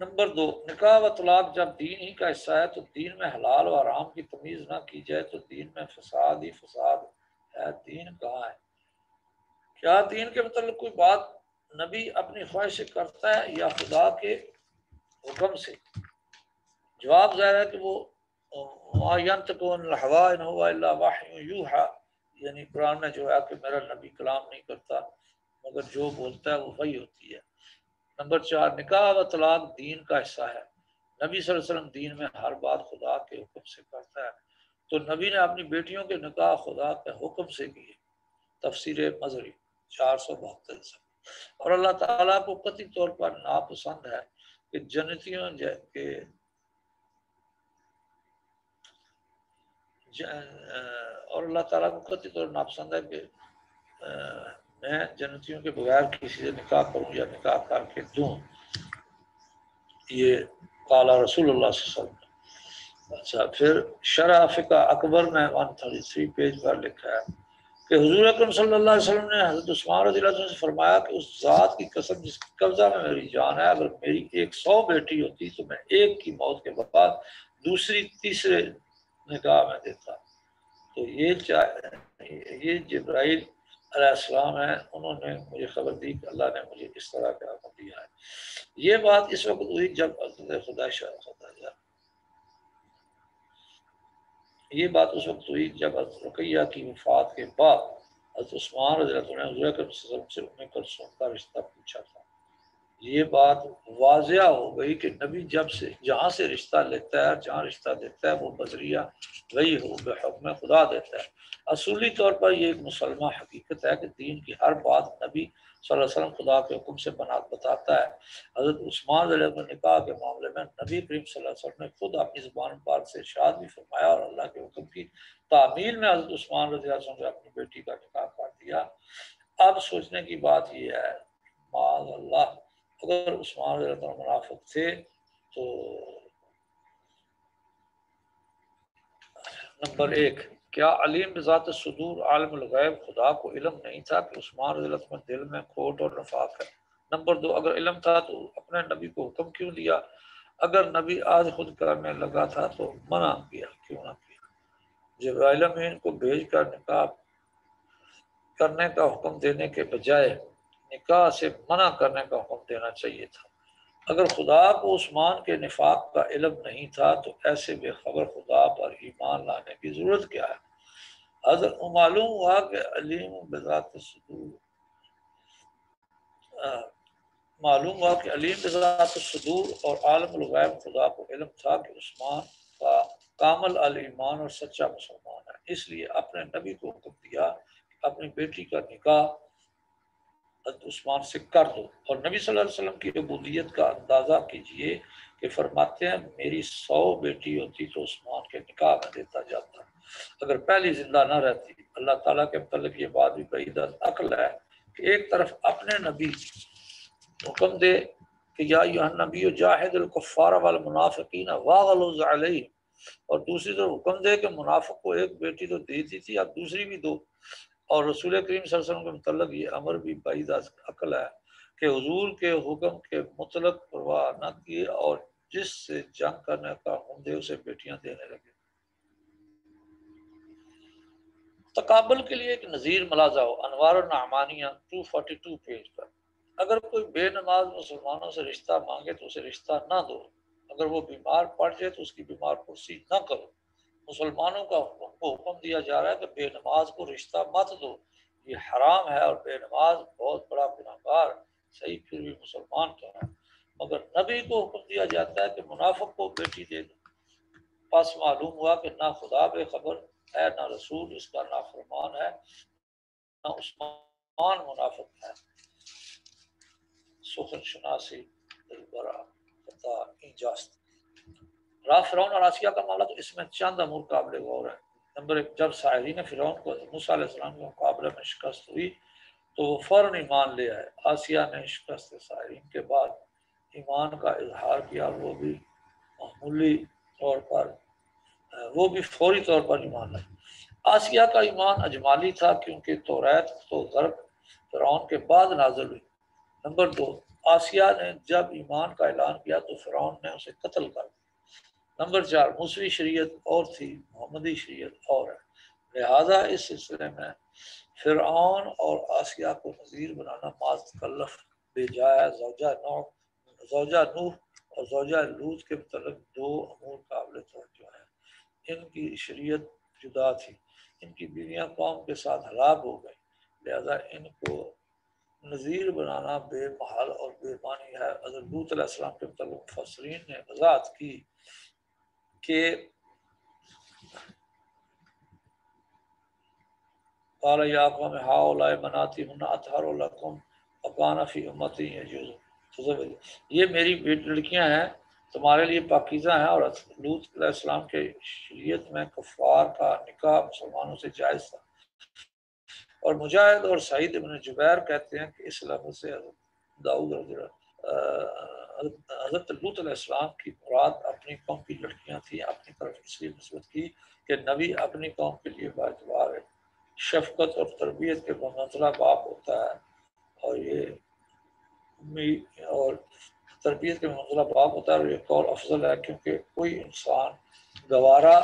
نمبر 2، نکاح و طلاق جب دین ہی کا حصہ ہے تو دین میں حلال و حرام کی تمیز نہ کی جائے تو دین میں فساد ہی فساد ہے۔ دین کہاں ہے؟ کیا دین کے متعلق کوئی بات نبی اپنی خواہش سے کرتا ہے یا خدا کے حکم سے؟ جواب ظاہر ہے کہ وہ ما ينطق عن الهوى ان هو الا وحی یوحى، یعنی قرآن میں جو ہے کہ میرا نبی کلام نہیں کرتا مگر جو بولتا ہے وہ وحی ہوتی ہے۔ نمبر 4، نکاح و طلاق دین کا حصہ ہے۔ نبی صلی اللہ علیہ وسلم دین میں ہر بات خدا کے حکم سے کرتا ہے، تو نبی نے اپنی بیٹیوں کے نکاح خدا کے حکم سے کیے۔ تفسیر مظہری 472 سے۔ اور اللہ تعالیٰ کو قطعی طور پر ناپسند ہے کہ جنتیوں کے اور اللہ تعالیٰ کو قطعی طور پر ناپسند ہے کہ میں جنتیوں کے بغیر کسی سے نکاح کروں یا نکاح کر کے دوں۔ یہ قال رسول اللہ صلی اللہ علیہ وسلم۔ اچھا، پھر شرح فقہ اکبر میں 133 پیج پر لکھا ہے کہ حضور اکرم صلی اللہ علیہ وسلم نے حضرت عثمان رضی اللہ عنہ سے فرمایا کہ اس ذات کی قسم جس کے قبضہ میں میری جان ہے، اگر میری 100 بیٹی ہوتی تو میں ایک کی موت کے بعد دوسری تیسرے نکاح میں دیتا۔ تو یہ جبرائیل علیہ السلام ہیں، انہوں نے مجھے خبر دی کہ اللہ نے مجھے اس طرح کا حکم دیا ہے۔ یہ بات اس وقت ہوئی جب یہ بات اس وقت ہوئی جب حضرت رقیہ کی وفات کے بعد حضرت عثمان رضی اللہ عنہ نے حضور اکرم صلی اللہ علیہ وسلم سے ام کلثوم کا رشتہ پوچھا تھا۔ یہ بات واضح ہو گئی کہ نبی جب سے جہاں سے رشتہ لیتا ہے، جہاں رشتہ دیتا ہے، وہ بذریعہ وہی ہو بحکم خدا دیتا ہے۔ اصولی طور پر یہ ایک مسلمہ حقیقت ہے کہ دین کی ہر بات نبی صلی اللہ علیہ وسلم خدا کے حکم سے بتاتا ہے۔ حضرت عثمان رضی اللہ عنہ کے نکاح کے معاملے میں نبی کریم صلی اللہ علیہ وسلم نے خود اپنی زبان پاک سے ارشاد بھی فرمایا، اور اللہ کے حکم کی تعمیل میں حضرت عثمان رضی اللہ عنہ نے اپنی بیٹی کا نکاح کر دیا۔ اب سوچنے کی بات یہ ہے، معاذ اللہ، اگر عثمان رضی اللہ عنہ منافق تھے تو نمبر 1، کیا علیم بذات الصدور عالم الغیب خدا کو علم نہیں تھا کہ عثمان رضی اللہ عنہ دل میں کھوٹ اور نفاق ہے؟ نمبر 2، اگر علم تھا تو اپنے نبی کو حکم کیوں دیا؟ اگر نبی آج خود کرنے لگا تھا تو منع کیا کیوں نہ کیا؟ جبرائیل امین کو بھیج کر نکاح کرنے کا حکم دینے کے بجائے نکاح سے منع کرنے کا حکم دینا چاہیے تھا۔ اگر خدا کو عثمان کے نفاق کا علم نہیں تھا تو ایسے بے خبر خدا پر ایمان لانے کی ضرورت کیا ہے؟ حضرت معلوم ہوا کہ علیم بذات الصدور اور عالم الغیب خدا کو علم تھا کہ عثمان کا کامل الایمان اور سچا مسلمان ہے، اس لیے اپنے نبی کو حکم دیا کہ اپنی بیٹی کا نکاح حضرت عثمان سے کر دو۔ اور نبی صلی اللہ علیہ وسلم کی عبودیت کا اندازہ کیجئے کہ فرماتے ہیں میری 100 بیٹی ہوتی تو عثمان کے نکاح میں دیتا جاتا، اگر پہلی زندہ نہ رہتی۔ اللہ تعالیٰ کے متعلق یہ بات بھی بعید عقل ہے کہ ایک طرف اپنے نبی حکم دے کہ یا ایھا النبی جاہد الکفار والمنافقین واغلظ علیہم، اور دوسری طرف حکم دے کہ منافق کو ایک بیٹی تو دی تھی اب دوسری بھی دو۔ اور رسول کریم صلی اللہ علیہ وسلم کے متعلق یہ امر بھی بعید عقل ہے کہ حضور کے حکم کے مطلق پرواہ نہ کیے اور جس سے جنگ کرنے کا حکم دے اسے بیٹیاں دینے لگے۔ تقابل کے لیے ایک نظیر ملاحظہ ہو، انوار النعمانیہ 242 پیج پر، اگر کوئی بے نماز مسلمانوں سے رشتہ مانگے تو اسے رشتہ نہ دو، اگر وہ بیمار پڑ جائے تو اس کی بیمار پرسی نہ کرو۔ مسلمانوں کو حکم دیا جا رہا ہے کہ بے نماز کو رشتہ مت دو، یہ حرام ہے، اور بے نماز بہت بڑا گناہگار، صحیح پھر بھی مسلمان کہنا ہے۔ مگر نبی کو حکم دیا جاتا ہے کہ منافق کو بیٹی دے دو۔ پس معلوم ہوا کہ نہ خدا بے خبر ہے نہ رسول اس کا نافرمان ہے نہ عثمان منافق ہے. سخن شناسی دلبرا پتا اینجاست. فرعون اور آسیہ کا معاملہ تو اس میں چند امور قابل غور ہے. نمبر 1، جب ساحرین فرعون کو موسیٰ علیہ السلام کے مقابلے میں شکست ہوئی تو وہ فوراً ایمان لے آئے. آسیہ نے شکست ساحرین کے بعد ایمان کا اظہار کیا، وہ بھی معمولی طور پر، وہ بھی فوری طور پر ایمان لائے. آسیہ کا ایمان اجمالی تھا کیونکہ توریت تو غرب فرعون کے بعد نازل ہوئی. نمبر 2، آسیہ نے جب ایمان کا اعلان کیا تو فرعون نے اسے قتل کر دیا. نمبر 4، موسوی شریعت اور تھی، محمدی شریعت اور ہے، لہذا اس سلسلے میں فرعون اور آسیہ کو نذیر بنانا معاذ تکلف بے جائے. زوجہ نوح اور زوجہ لوط کے متعلق 2 امور قابل توجہ ہیں. ان کی شریعت جدا تھی، ان کی بیویاں قوم کے ساتھ ہلاک ہو گئی، لہذا ان کو نذیر بنانا بے محل اور بے معنی ہے. حضرت لوط علیہ السلام کے متعلق مفسرین نے وضاحت کی کہ قال یا قوم ہؤلاء بناتی ہن اطہر لکم وکان فی امتی یجوز، یہ میری لڑکیاں ہیں، تمہارے لیے پاکیزہ ہیں. اور لوط علیہ السلام کے شریعت میں کفار کا نکاح مسلمانوں سے جائز تھا. اور مجاہد اور سعید ابن جبیر کہتے ہیں کہ اس لفظ سے حضرت لوط علیہ السلام کی مراد اپنی قوم کی لڑکیاں تھیں، اپنی طرف اس لیے نسبت کی کہ نبی اپنی قوم کے لیے باعتبار شفقت اور تربیت کے بمنزلہ باپ ہوتا ہے، اور یہ اور تربیت کے منزلہ باپ ہوتا ہے. اور یہ قول افضل ہے کیونکہ کوئی انسان گوارا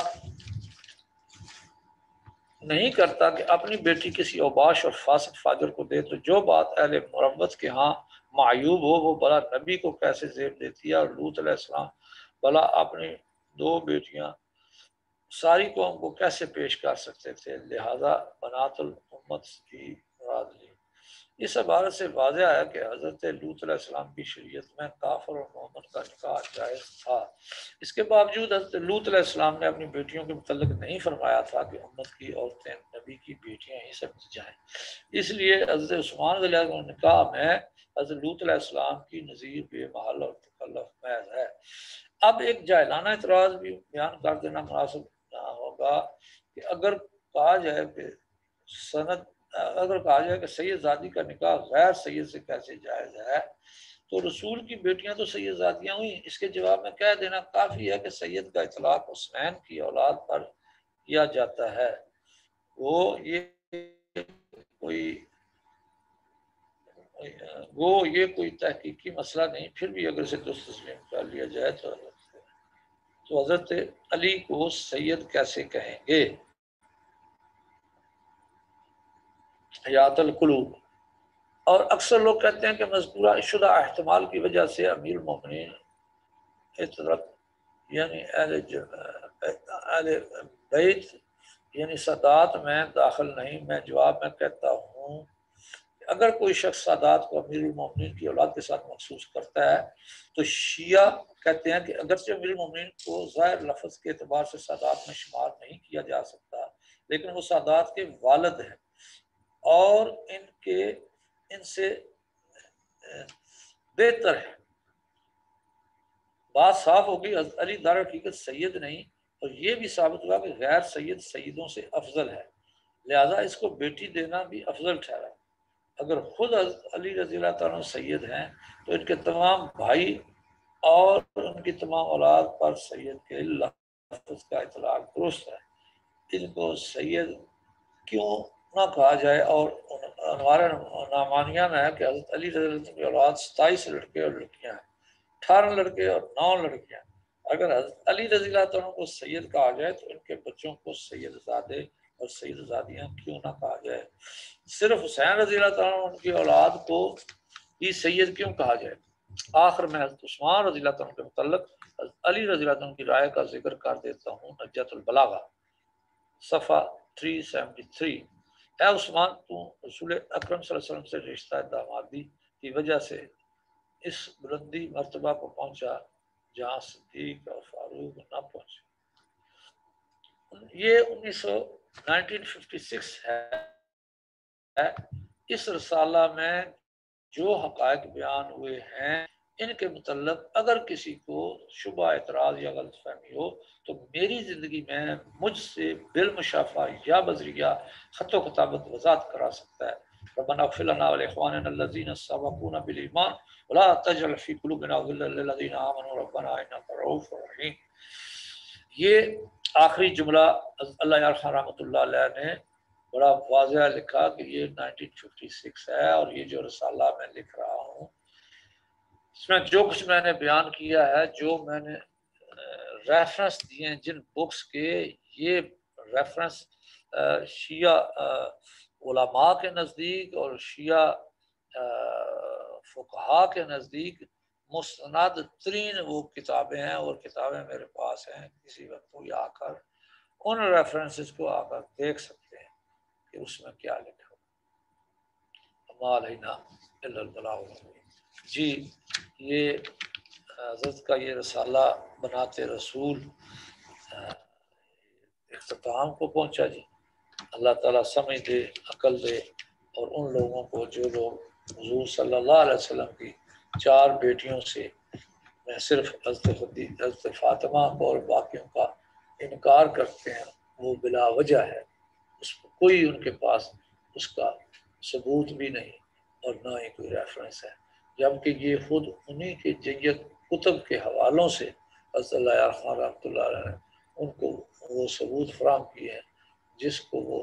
نہیں کرتا کہ اپنی بیٹی کسی اوباش اور فاسق فاجر کو دے، تو جو بات اہل مروت کے ہاں معیوب ہو وہ بلا نبی کو کیسے زیب دیتی ہے. اور لوط علیہ السلام بلا اپنی 2 بیٹیاں ساری قوم کو کیسے پیش کر سکتے تھے، لہذا بنات الامت کی مراد لی. اس عبارت سے واضح ہے کہ حضرت لوط علیہ السلام کی شریعت میں کافر اور مومن کا نکاح جائز تھا. اس کے باوجود حضرت لوط علیہ السلام نے اپنی بیٹیوں کے متعلق نہیں فرمایا تھا کہ امت کی عورتیں نبی کی بیٹیاں ہی سمجھ جائیں. اس لیے حضرت عثمان رضی اللہ عنہ کے نکاح میں حضرت لوط علیہ السلام کی نظیر بے محل اور تکلف محض ہے. اب ایک جاہلانہ اعتراض بھی بیان کر دینا مناسب ہوگا کہ اگر کہا جائے کہ سید زادی کا نکاح غیر سید سے کیسے جائز ہے، تو رسول کی بیٹیاں تو سید زادیاں ہوئیں. اس کے جواب میں کہہ دینا کافی ہے کہ سید کا اطلاق حسنین کی اولاد پر کیا جاتا ہے. یہ کوئی تحقیقی مسئلہ نہیں، پھر بھی اگر اسے تسلیم کر لیا جائے تو حضرت علی کو سید کیسے کہیں گے. حیات القلوب. اور اکثر لوگ کہتے ہیں کہ مذکورہ شدہ احتمال کی وجہ سے امیر المومنین اطرق یعنی اہل بیت یعنی سادات میں داخل نہیں. میں جواب میں کہتا ہوں کہ اگر کوئی شخص سادات کو امیر المومنین کی اولاد کے ساتھ مخصوص کرتا ہے تو شیعہ کہتے ہیں کہ اگرچہ امیر المومنین کو ظاہر لفظ کے اعتبار سے سادات میں شمار نہیں کیا جا سکتا، لیکن وہ سادات کے والد ہیں اور ان سے بہتر ہے. بات صاف ہوگی حضرت علی در حقیقت سید نہیں، اور یہ بھی ثابت ہوا کہ غیر سید سیدوں سے افضل ہے، لہذا اس کو بیٹی دینا بھی افضل ٹھہرا. اگر خود حضرت علی رضی اللہ تعالیٰ سید ہیں تو ان کے تمام بھائی اور ان کی تمام اولاد پر سید کے لفظ کا اطلاق درست ہے. ان کو سید کیوں نہ کہا جائے؟ اور ہمارے نعمانیہ میں ہے کہ حضرت علی رضی اللہ عنہ کی اولاد 27 لڑکے اور لڑکیاں ہیں، 18 لڑکے اور 9 لڑکیاں. اگر حضرت علی رضی اللہ عنہ کو سید کہا جائے تو ان کے بچوں کو سید زادے اور سید زادیاں کیوں نہ کہا جائے؟ صرف حسین رضی اللہ عنہ ان کی اولاد کو ہی سید کیوں کہا جائے؟ آخر میں حضرت عثمان رضی اللہ عنہ کے متعلق حضرت علی رضی اللہ عنہ کی رائے کا ذکر کر دیتا ہوں. نجات البلاغہ صفحہ 373. اے عثمان، تو رسول اکرم صلی اللہ علیہ وسلم سے رشتہ دامادی کی وجہ سے اس بلندی مرتبہ کو پہنچا جہاں صدیق اور فاروق نہ پہنچے. یہ 1956 ہے. اس رسالہ میں جو حقائق بیان ہوئے ہیں ان کے متعلق اگر کسی کو شبہ، اعتراض یا غلط فہمی ہو تو میری زندگی میں مجھ سے بالمشافہ یا بذریعہ خط و کتابت وضاحت کرا سکتا ہے. ربنا اغفر لنا ولاخواننا الذين سبقونا بالایمان ولا تجعل في قلوبنا غلا للذين امنوا ربنا انك رؤوف رحیم. یہ آخری جملہ اللہ یار رحمۃ اللہ علیہ نے بڑا واضح لکھا کہ یہ 1956 ہے، اور یہ جو رسالہ میں لکھ رہا ہوں اس میں جو کچھ میں نے بیان کیا ہے، جو میں نے ریفرنس دیے ہیں جن بکس کے، یہ ریفرنس شیعہ علماء کے نزدیک اور شیعہ فقہا کے نزدیک مستند ترین وہ کتابیں ہیں، اور کتابیں میرے پاس ہیں. کسی وقت کوئی آ کر ان ریفرنسز کو آ کر دیکھ سکتے ہیں کہ اس میں کیا لکھا. وما علینا الا البلاغ المبین. جی یہ حضرت کا یہ رسالہ بناتے رسول اختتام کو پہنچا. جی اللہ تعالیٰ سمجھ دے، عقل دے، اور ان لوگوں کو جو لوگ حضور صلی اللہ علیہ وسلم کی 4 بیٹیوں سے میں صرف حضرت فاطمہ اور باقیوں کا انکار کرتے ہیں وہ بلا وجہ ہے. اس کو کوئی ان کے پاس اس کا ثبوت بھی نہیں اور نہ ہی کوئی ریفرنس ہے، جبکہ یہ خود انہی کے جید کتب کے حوالوں سے حضرت اللہ خان رحمۃ اللہ علیہ نے ان کو وہ ثبوت فراہم کیے ہیں جس کو وہ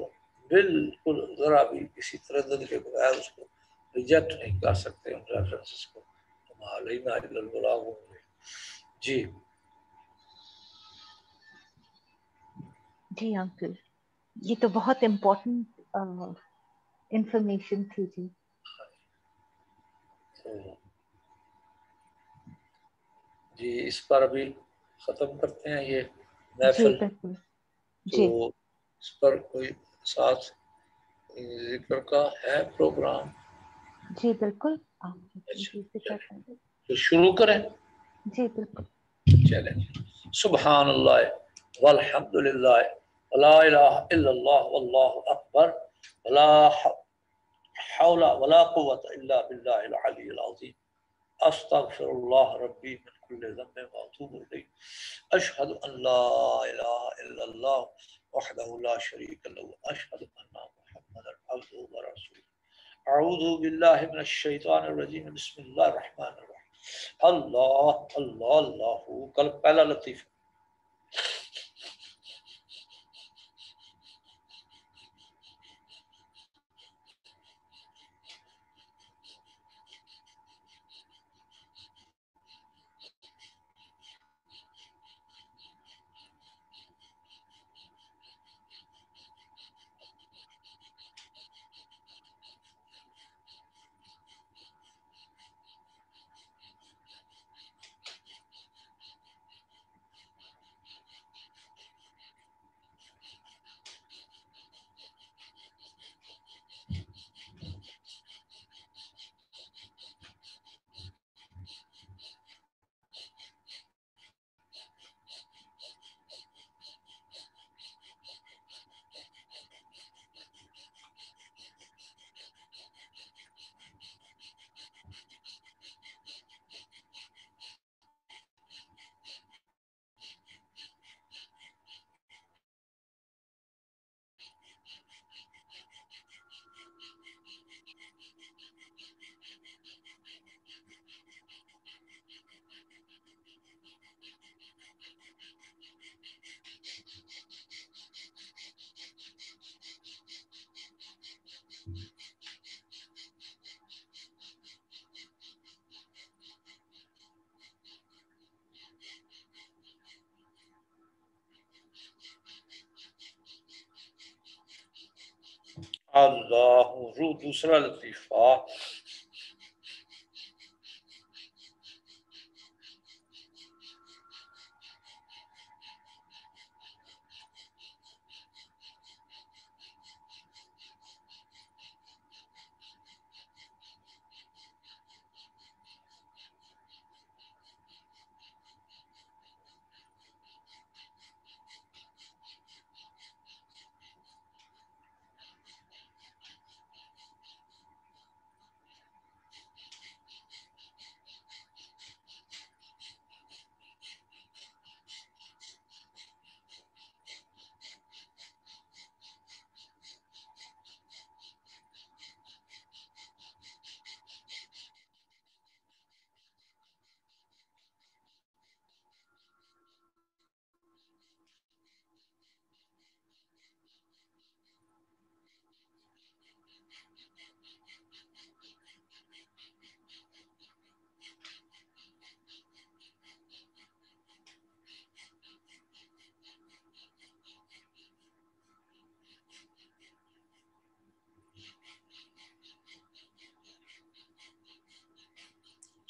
بالکل ذرا بھی کسی تردد کے بغیر اس کو ریجیکٹ نہیں کر سکتے ان ریفرنسز کو. علینا الا البلاغ المبین. جی جی انکل، یہ تو بہت امپورٹنٹ انفارمیشن تھی. جی جی اس پر ابھی ختم کرتے ہیں یہ جی محفل. بالکل. تو جی اس پر کوئی ساتھ ذکر کا ہے پروگرام؟ جی بالکل آپ اچھا جی ذکر کریں. تو شروع کریں. جی بالکل. چلیں. سبحان اللہ والحمد للہ ولا الہ الا اللہ واللہ اکبر ولا حول ولا قوة الا باللہ العلی العظیم. استغفر اللہ ربی من کل ذنب واتوب الیہ. اشہد ان لا الہ الا اللہ وحدہ لا شریک له اشہد ان محمدا عبدہ ورسولہ. اعوذ باللہ من الشیطان الرجیم. بسم اللہ الرحمن الرحیم. اللہ اللہ اللہ. کل پہلا لطیفہ. اللہ رو. دوسرا لطیفہ.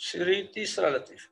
شری تیسرا لطیف.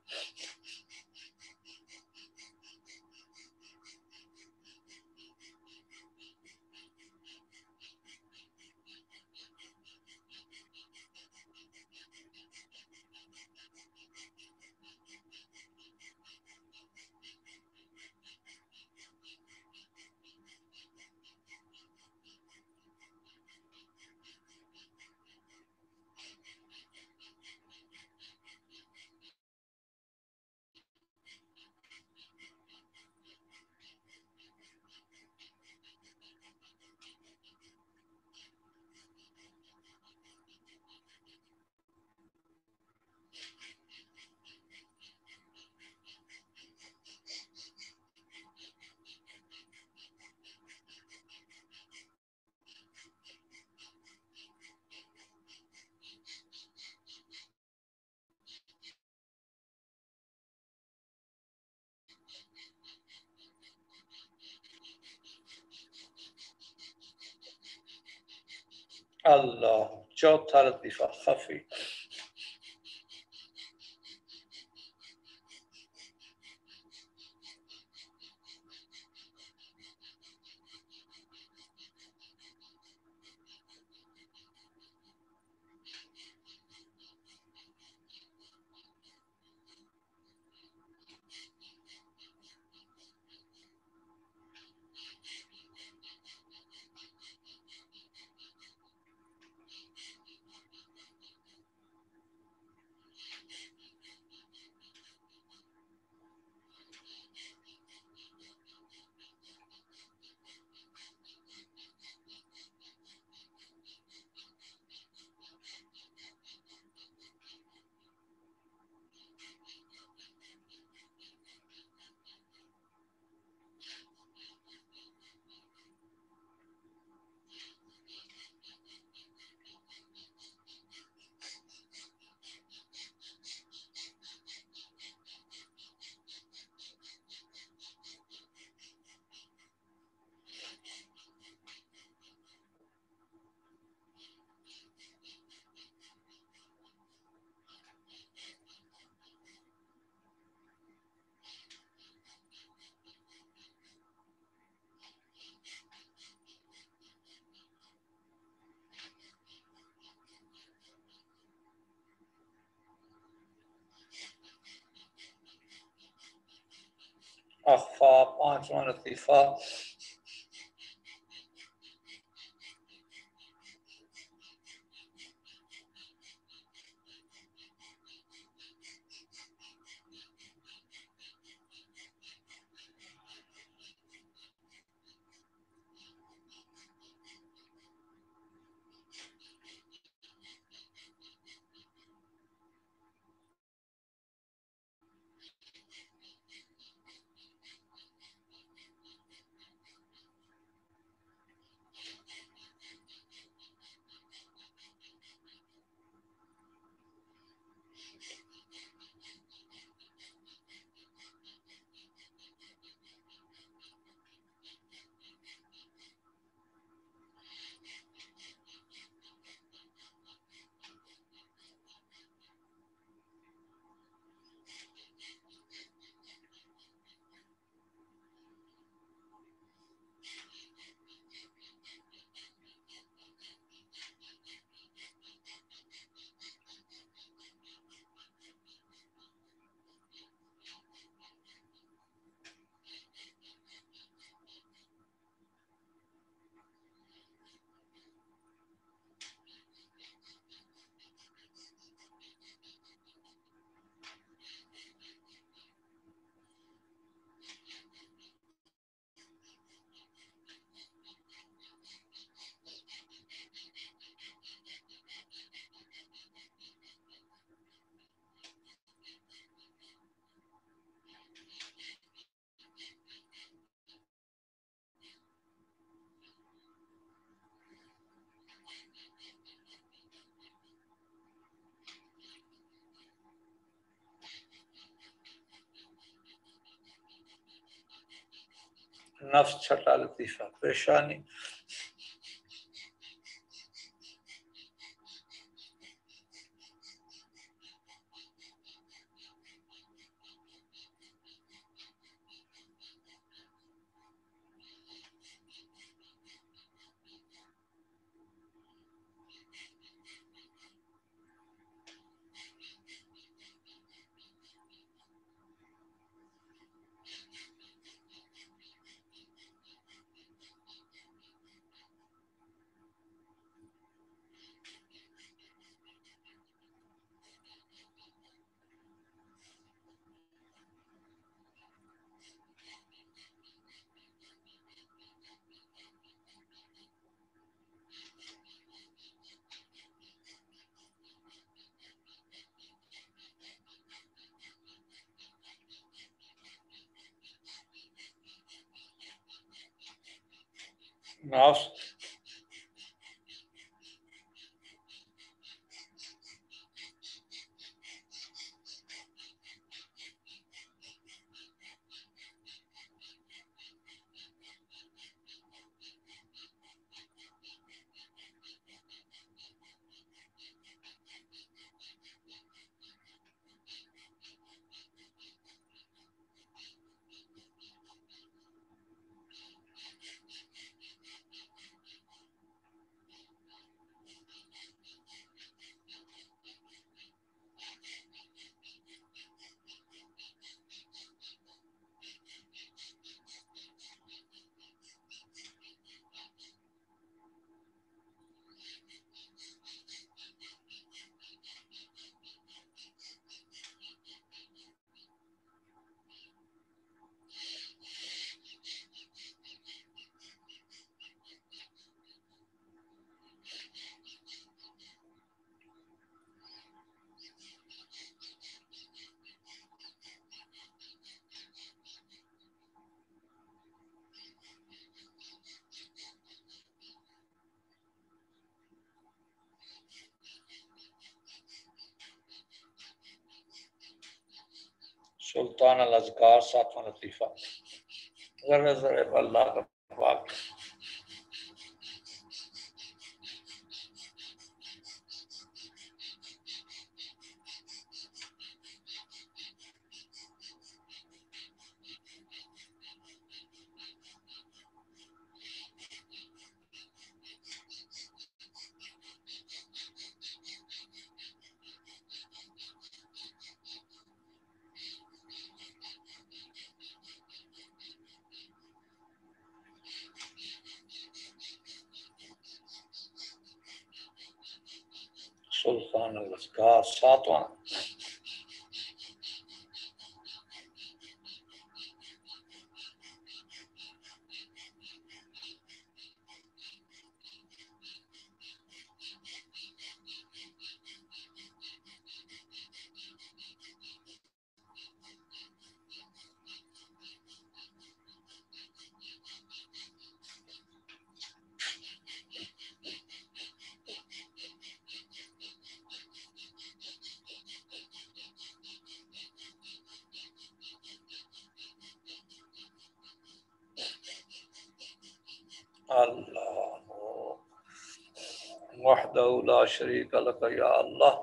اللہ. چوتھا لطیفہ خفی. اخفا. پانچواں لطیفہ. نفس. چھٹا لطیفہ پریشانی. نفس سلطان الاذکار 7واں لطیفہ. ذرا ذرا اللہ کا پاک سلطان الاذکار 7واں. اللہ وحدہ لا شریک لک یا اللہ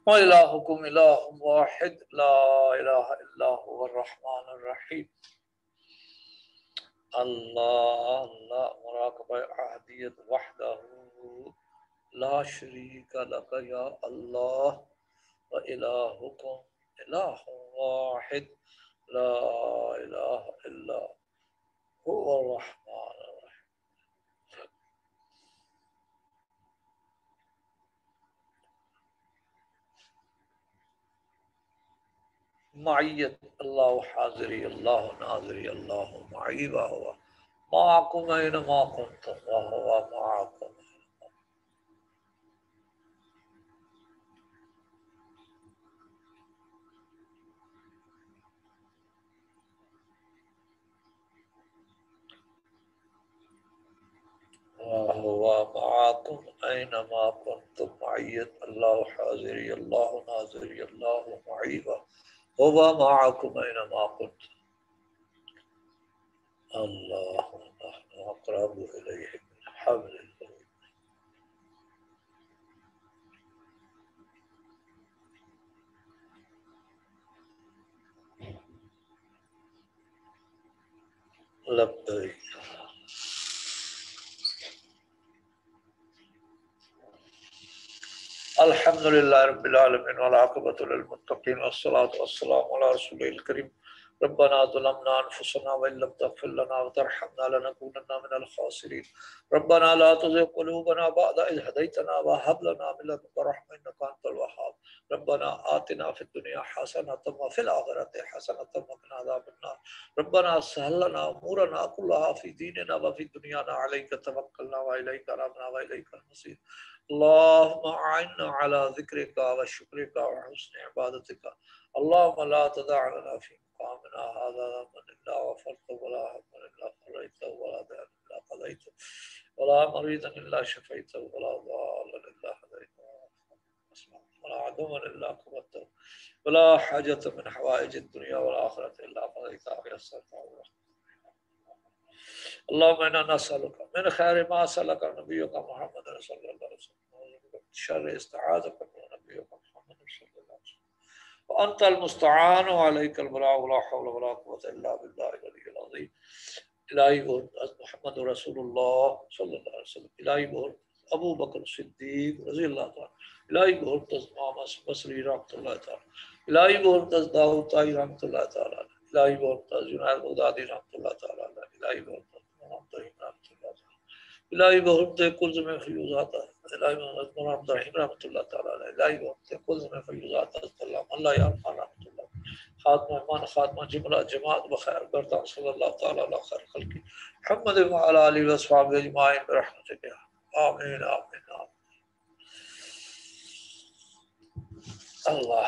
وإلہکم الہ واحد لا الہ الا هو الرحمن الرحیم. اللہ اللہ مراقبہ احدیت وحدہ لا شریک لک یا اللہ وإلہکم الہ واحد لا الہ الا هو الرحمن الرحیم. معیت اللہ حاضری اللہ ناظری اللہ معی وہو معکم اینما کنتم وہو معکم. وہو معکم اینما کنتم معیت اللہ حاضری اللہ ناظری اللہ معی وہو معکم اینما کنتم. اللہ نحن اقرب الیہ من حبل الورید. لبیک. الحمد للہ رب العالمین والعاقبۃ للمتقین والصلاۃ والسلام علی رسول الکریم. ربنا ظلمنا انفسنا وان لم تغفر لنا وترحمنا لنكونن من الخاسرین. ربنا لا تزغ قلوبنا بعد إذ هديتنا وهب لنا من لدنك رحمة إنك أنت الوهاب. ربنا آتنا في الدنيا حسنة وفي الآخرة حسنة وقنا عذاب النار. ربنا سهل لنا أمورنا كلها في ديننا وفي دنيانا عليك توكلنا وإليك أنبنا وإليك المصير. اللهم أعنا على ذكرك وشكرك وحسن عبادتك. اللهم لا تدع لنا في مقامنا هذا ذنبا إلا غفرته ولا هما إلا فرجته ولا دينا إلا قضيته ولا مريضا إلا شفيته ولا ضالا إلا هديته ولا عدوا إلا كبرته ولا حاجة من حوائج الدنيا والآخرة إلا قضيتها ويسرتها. اللهم إنا نسألك من خير ما سألك نبيك محمد صلى الله عليه وسلم ومن شر استعاذك من نبيك محمد صلى الله عليه وسلم وأنت المستعان وعليك البلاغ ولا حول ولا قوة إلا بالله العلي العظيم. إلهي محمد رسول الله صلى الله عليه وسلم. إلهي أبو بكر الصديق رضي الله تعالى. إلهي محمد بصري رحمة الله تعالى. إلهي داود طاهر رحمة الله تعالى. إلهي جنيد بغدادي رحمة الله تعالى. إلهي محمد رحمة الله تعالى. إلهي كل من فيوزات. إلهي محمد رحمة الله تعالى. إلهي كل من فيوزات الله يرحم رحمة الله. خاتمہ ایمان خاتمہ جملہ جماعت بخیر برتا صلی اللہ تعالی علی خیر خلقی محمد وعلی آلہ وصحبہ اجمعین برحمتک آمین آمین آمین. اللہ